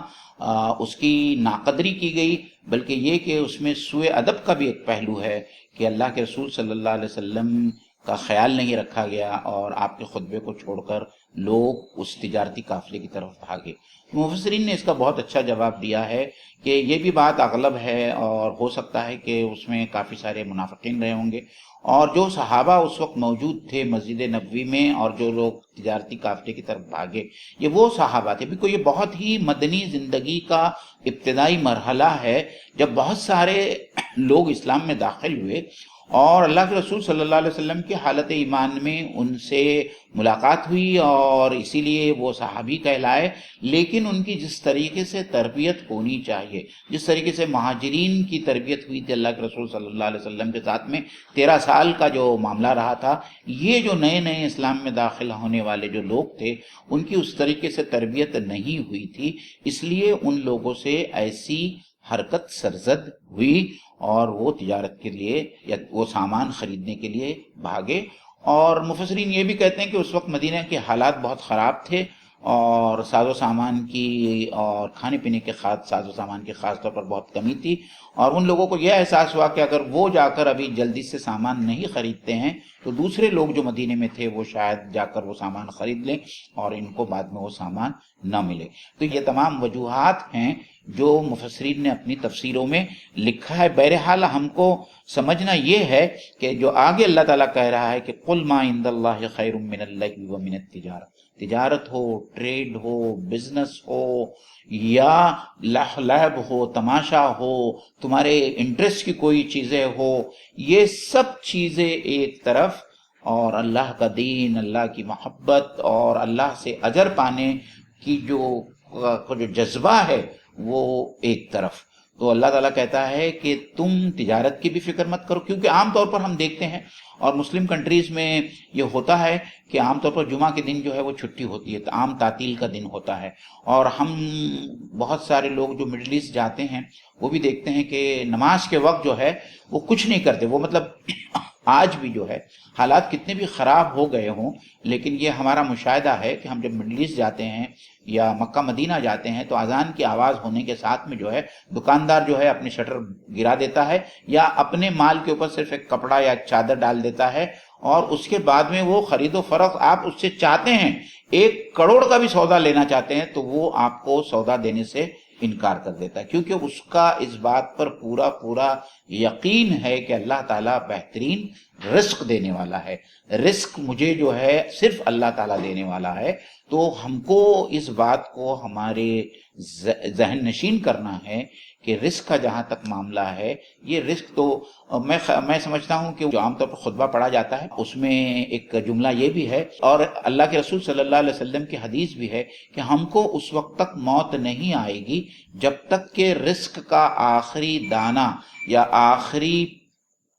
اس کی ناقدری کی گئی، بلکہ یہ کہ اس میں سوء ادب کا بھی ایک پہلو ہے کہ اللہ کے رسول صلی اللہ علیہ وسلم کا خیال نہیں رکھا گیا اور آپ کے خطبے کو چھوڑ کر لوگ اس تجارتی قافلے کی طرف بھاگے. مفسرین نے اس کا بہت اچھا جواب دیا ہے کہ یہ بھی بات اغلب ہے اور ہو سکتا ہے کہ اس میں کافی سارے منافقین رہے ہوں گے، اور جو صحابہ اس وقت موجود تھے مسجد نبوی میں اور جو لوگ تجارتی قافلے کی طرف بھاگے، یہ وہ صحابہ تھے. بالکل یہ بہت ہی مدنی زندگی کا ابتدائی مرحلہ ہے جب بہت سارے لوگ اسلام میں داخل ہوئے اور اللہ کے رسول صلی اللہ علیہ وسلم کی حالت ایمان میں ان سے ملاقات ہوئی اور اسی لیے وہ صحابی کہلائے. لیکن ان کی جس طریقے سے تربیت ہونی چاہیے، جس طریقے سے مہاجرین کی تربیت ہوئی تھی اللہ کے رسول صلی اللہ علیہ وسلم کے ساتھ میں 13 سال کا جو معاملہ رہا تھا، یہ جو نئے نئے اسلام میں داخل ہونے والے جو لوگ تھے ان کی اس طریقے سے تربیت نہیں ہوئی تھی، اس لیے ان لوگوں سے ایسی حرکت سرزد ہوئی اور وہ تجارت کے لیے یا وہ سامان خریدنے کے لیے بھاگے. اور مفسرین یہ بھی کہتے ہیں کہ اس وقت مدینہ کے حالات بہت خراب تھے اور ساز و سامان کی اور کھانے پینے کے ساز و سامان کی خاص طور پر بہت کمی تھی، اور ان لوگوں کو یہ احساس ہوا کہ اگر وہ جا کر ابھی جلدی سے سامان نہیں خریدتے ہیں تو دوسرے لوگ جو مدینے میں تھے وہ شاید جا کر وہ سامان خرید لیں اور ان کو بعد میں وہ سامان نہ ملے. تو یہ تمام وجوہات ہیں جو مفسرین نے اپنی تفسیروں میں لکھا ہے. بہرحال ہم کو سمجھنا یہ ہے کہ جو آگے اللہ تعالیٰ کہہ رہا ہے کہ قُلْ مَا عِنْدَ اللَّهِ خَيْرٌ مِّنَ اللَّهْوِ وَمِنَ التِّجَارَةِ، تجارت ہو، ٹریڈ ہو، بزنس ہو یا لہو ہو، تماشا ہو، تمہارے انٹرسٹ کی کوئی چیزیں ہو، یہ سب چیزیں ایک طرف اور اللہ کا دین، اللہ کی محبت اور اللہ سے اجر پانے کی جو جذبہ ہے وہ ایک طرف. تو اللہ تعالیٰ کہتا ہے کہ تم تجارت کی بھی فکر مت کرو، کیونکہ عام طور پر ہم دیکھتے ہیں اور مسلم کنٹریز میں یہ ہوتا ہے کہ عام طور پر جمعہ کے دن جو ہے وہ چھٹی ہوتی ہے، عام تعطیل کا دن ہوتا ہے، اور ہم بہت سارے لوگ جو مڈل ایسٹ جاتے ہیں وہ بھی دیکھتے ہیں کہ نماز کے وقت جو ہے وہ کچھ نہیں کرتے. وہ مطلب آج بھی جو ہے حالات کتنے بھی خراب ہو گئے ہوں، لیکن یہ ہمارا مشاہدہ ہے کہ ہم جب مڈل ایسٹ جاتے ہیں یا مکہ مدینہ جاتے ہیں تو اذان کی آواز ہونے کے ساتھ میں جو ہے دکاندار جو ہے اپنی شٹر گرا دیتا ہے یا اپنے مال کے اوپر صرف ایک کپڑا یا چادر ڈال دیتا ہے، اور اس کے بعد میں وہ خرید و فروخت آپ اس سے چاہتے ہیں 1 کروڑ کا بھی سودا لینا چاہتے ہیں تو وہ آپ کو سودا دینے سے انکار کر دیتا ہے، کیونکہ اس کا اس بات پر پورا یقین ہے کہ اللہ تعالیٰ بہترین رزق دینے والا ہے. رزق مجھے جو ہے صرف اللہ تعالیٰ دینے والا ہے. تو ہم کو اس بات کو ہمارے ذہن نشین کرنا ہے کہ رزق کا جہاں تک معاملہ ہے، یہ رزق تو میں سمجھتا ہوں کہ جو عام طور پر خطبہ پڑھا جاتا ہے اس میں ایک جملہ یہ بھی ہے اور اللہ کے رسول صلی اللہ علیہ وسلم کی حدیث بھی ہے کہ ہم کو اس وقت تک موت نہیں آئے گی جب تک کہ رزق کا آخری دانہ یا آخری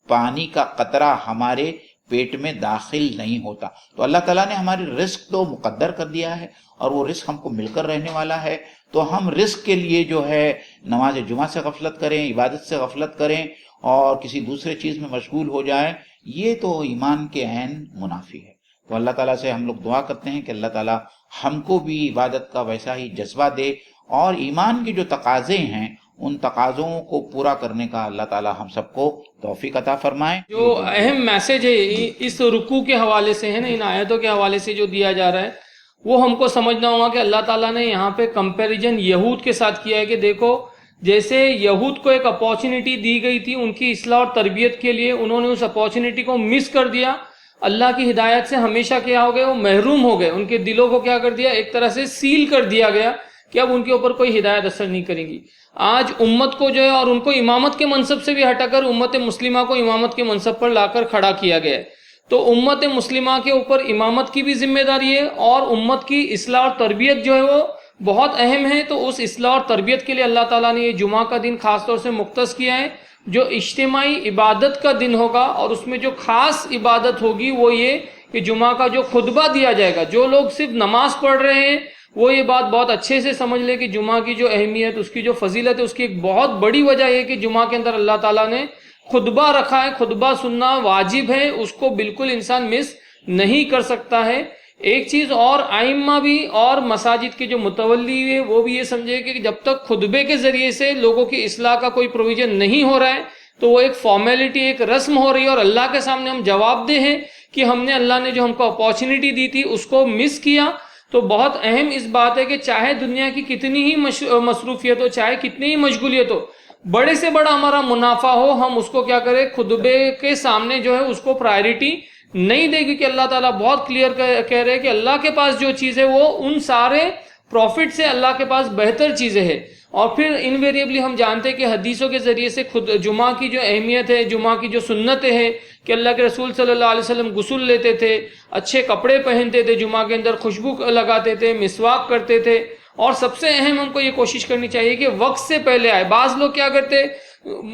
پانی کا قطرہ ہمارے پیٹ میں داخل نہیں ہوتا. تو اللہ تعالیٰ نے ہمارے رزق تو مقدر کر دیا ہے اور وہ رزق ہم کو مل کر رہنے والا ہے. تو ہم رزق کے لیے جو ہے نماز جمعہ سے غفلت کریں، عبادت سے غفلت کریں اور کسی دوسرے چیز میں مشغول ہو جائیں، یہ تو ایمان کے عین منافی ہے. تو اللہ تعالیٰ سے ہم لوگ دعا کرتے ہیں کہ اللہ تعالیٰ ہم کو بھی عبادت کا ویسا ہی جذبہ دے اور ایمان کے جو تقاضے ہیں ان تقاضوں کو پورا کرنے کا اللہ تعالیٰ ہم سب کو توفیق عطا فرمائے.
جو اہم میسج ہے اس رکوع کے حوالے سے ہے نا، ان آیتوں کے حوالے سے جو دیا جا رہا ہے وہ ہم کو سمجھنا ہوگا کہ اللہ تعالیٰ نے یہاں پہ کمپیریجن یہود کے ساتھ کیا ہے کہ دیکھو جیسے یہود کو ایک اپارچونٹی دی گئی تھی ان کی اصلاح اور تربیت کے لیے، انہوں نے اس اپارچونٹی کو مس کر دیا، اللہ کی ہدایت سے ہمیشہ کیا ہو گئے، وہ محروم ہو گئے، ان کے دلوں کو کیا کر دیا، ایک طرح سے سیل کر دیا گیا کہ اب ان کے اوپر کوئی ہدایت اثر نہیں کرے گی. آج امت کو جو ہے اور ان کو امامت کے منصب سے بھی ہٹا کر امت مسلمہ کو امامت کے منصب پر لا کر کھڑا کیا گیا ہے. تو امت مسلمہ کے اوپر امامت کی بھی ذمہ داری ہے، اور امت کی اصلاح اور تربیت جو ہے وہ بہت اہم ہے۔ تو اس اصلاح اور تربیت کے لیے اللہ تعالیٰ نے یہ جمعہ کا دن خاص طور سے مختص کیا ہے، جو اجتماعی عبادت کا دن ہوگا، اور اس میں جو خاص عبادت ہوگی وہ یہ کہ جمعہ کا جو خطبہ دیا جائے گا، جو لوگ صرف نماز پڑھ رہے ہیں وہ یہ بات بہت اچھے سے سمجھ لے کہ جمعہ کی جو اہمیت، اس کی جو فضیلت ہے، اس کی ایک بہت بڑی وجہ یہ کہ جمعہ کے اندر اللہ تعالیٰ نے خطبہ رکھا ہے، خطبہ سننا واجب ہے، اس کو بالکل انسان مس نہیں کر سکتا ہے۔ ایک چیز اور، ائمہ بھی اور مساجد کے جو متولی ہے وہ بھی یہ سمجھے کہ جب تک خطبے کے ذریعے سے لوگوں کی اصلاح کا کوئی پروویژن نہیں ہو رہا ہے تو وہ ایک فارمیلٹی، ایک رسم ہو رہی ہے، اور اللہ کے سامنے ہم جواب دہ ہیں کہ ہم نے، اللہ نے جو ہم کو اپارچونٹی دی تھی اس کو مس کیا۔ تو بہت اہم اس بات ہے کہ چاہے دنیا کی کتنی ہی مصروفیت ہو، چاہے کتنی ہی مشغولیت ہو، بڑے سے بڑا ہمارا منافع ہو، ہم اس کو کیا کریں، خطبے کے سامنے جو ہے اس کو پرائرٹی نہیں دے گی، کہ اللہ تعالیٰ بہت کلیئر کہہ رہے ہیں کہ اللہ کے پاس جو چیز ہے وہ ان سارے پروفٹ سے اللہ کے پاس بہتر چیزیں ہیں۔ اور پھر انویریبلی ہم جانتے ہیں کہ حدیثوں کے ذریعے سے خود جمعہ کی جو اہمیت ہے، جمعہ کی جو سنتیں ہیں کہ اللہ کے رسول صلی اللہ علیہ وسلم غسل لیتے تھے، اچھے کپڑے پہنتے تھے، جمعہ کے اندر خوشبو لگاتے تھے، مسواک کرتے تھے، اور سب سے اہم ہم کو یہ کوشش کرنی چاہیے کہ وقت سے پہلے آئے۔ بعض لوگ کیا کرتے،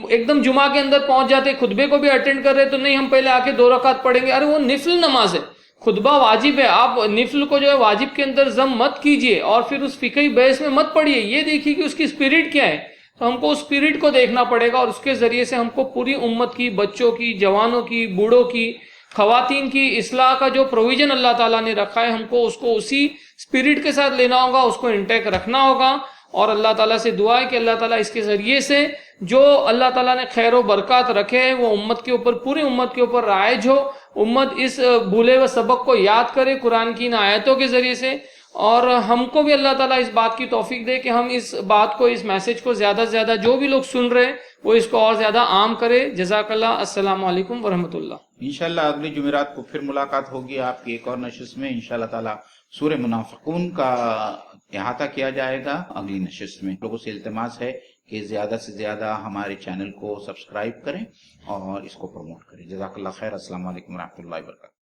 ایک دم جمعہ کے اندر پہنچ جاتے، خطبے کو بھی اٹینڈ کر رہے تو نہیں ہم پہلے آ کے 2 رکعت پڑھیں گے، ارے وہ نفل نماز ہے، خطبہ واجب ہے، آپ نفل کو جو ہے واجب کے اندر ضم مت کیجئے اور پھر اس فقہی بحث میں مت پڑھیے، یہ دیکھیے کہ اس کی اسپرٹ کیا ہے۔ تو ہم کو اس اسپرٹ کو دیکھنا پڑے گا، اور اس کے ذریعے سے ہم کو پوری امت کی، بچوں کی، جوانوں کی، بوڑھوں کی، خواتین کی اصلاح کا جو پروویژن اللہ تعالیٰ نے رکھا ہے، ہم کو اس کو اسی اسپرٹ کے ساتھ لینا ہوگا، اس کو انٹیک رکھنا ہوگا۔ اور اللہ تعالیٰ سے دعا ہے کہ اللہ تعالیٰ اس کے ذریعے سے جو اللہ تعالیٰ نے خیر و برکات رکھے ہیں وہ امت کے اوپر، پوری امت کے اوپر رائج ہو، امت اس بھولے ہوئے سبق کو یاد کرے قرآن کی ان آیتوں کے ذریعے سے، اور ہم کو بھی اللہ تعالیٰ اس بات کی توفیق دے کہ ہم اس بات کو، اس میسج کو زیادہ سے زیادہ جو بھی لوگ سن رہے ہیں وہ اس کو اور زیادہ عام کرے۔ جزاک اللہ۔ السلام علیکم ورحمۃ اللہ۔
انشاءاللہ اگلی جمعرات کو پھر ملاقات ہوگی آپ کی ایک اور نشست میں، انشاءاللہ تعالی سورہ منافقون کا احاطہ کیا جائے گا اگلی نشست میں۔ لوگوں سے التماس ہے کہ زیادہ سے زیادہ ہمارے چینل کو سبسکرائب کریں اور اس کو پروموٹ کریں۔ جزاک اللہ خیر۔ السلام علیکم ورحمۃ اللہ وبرکاتہ۔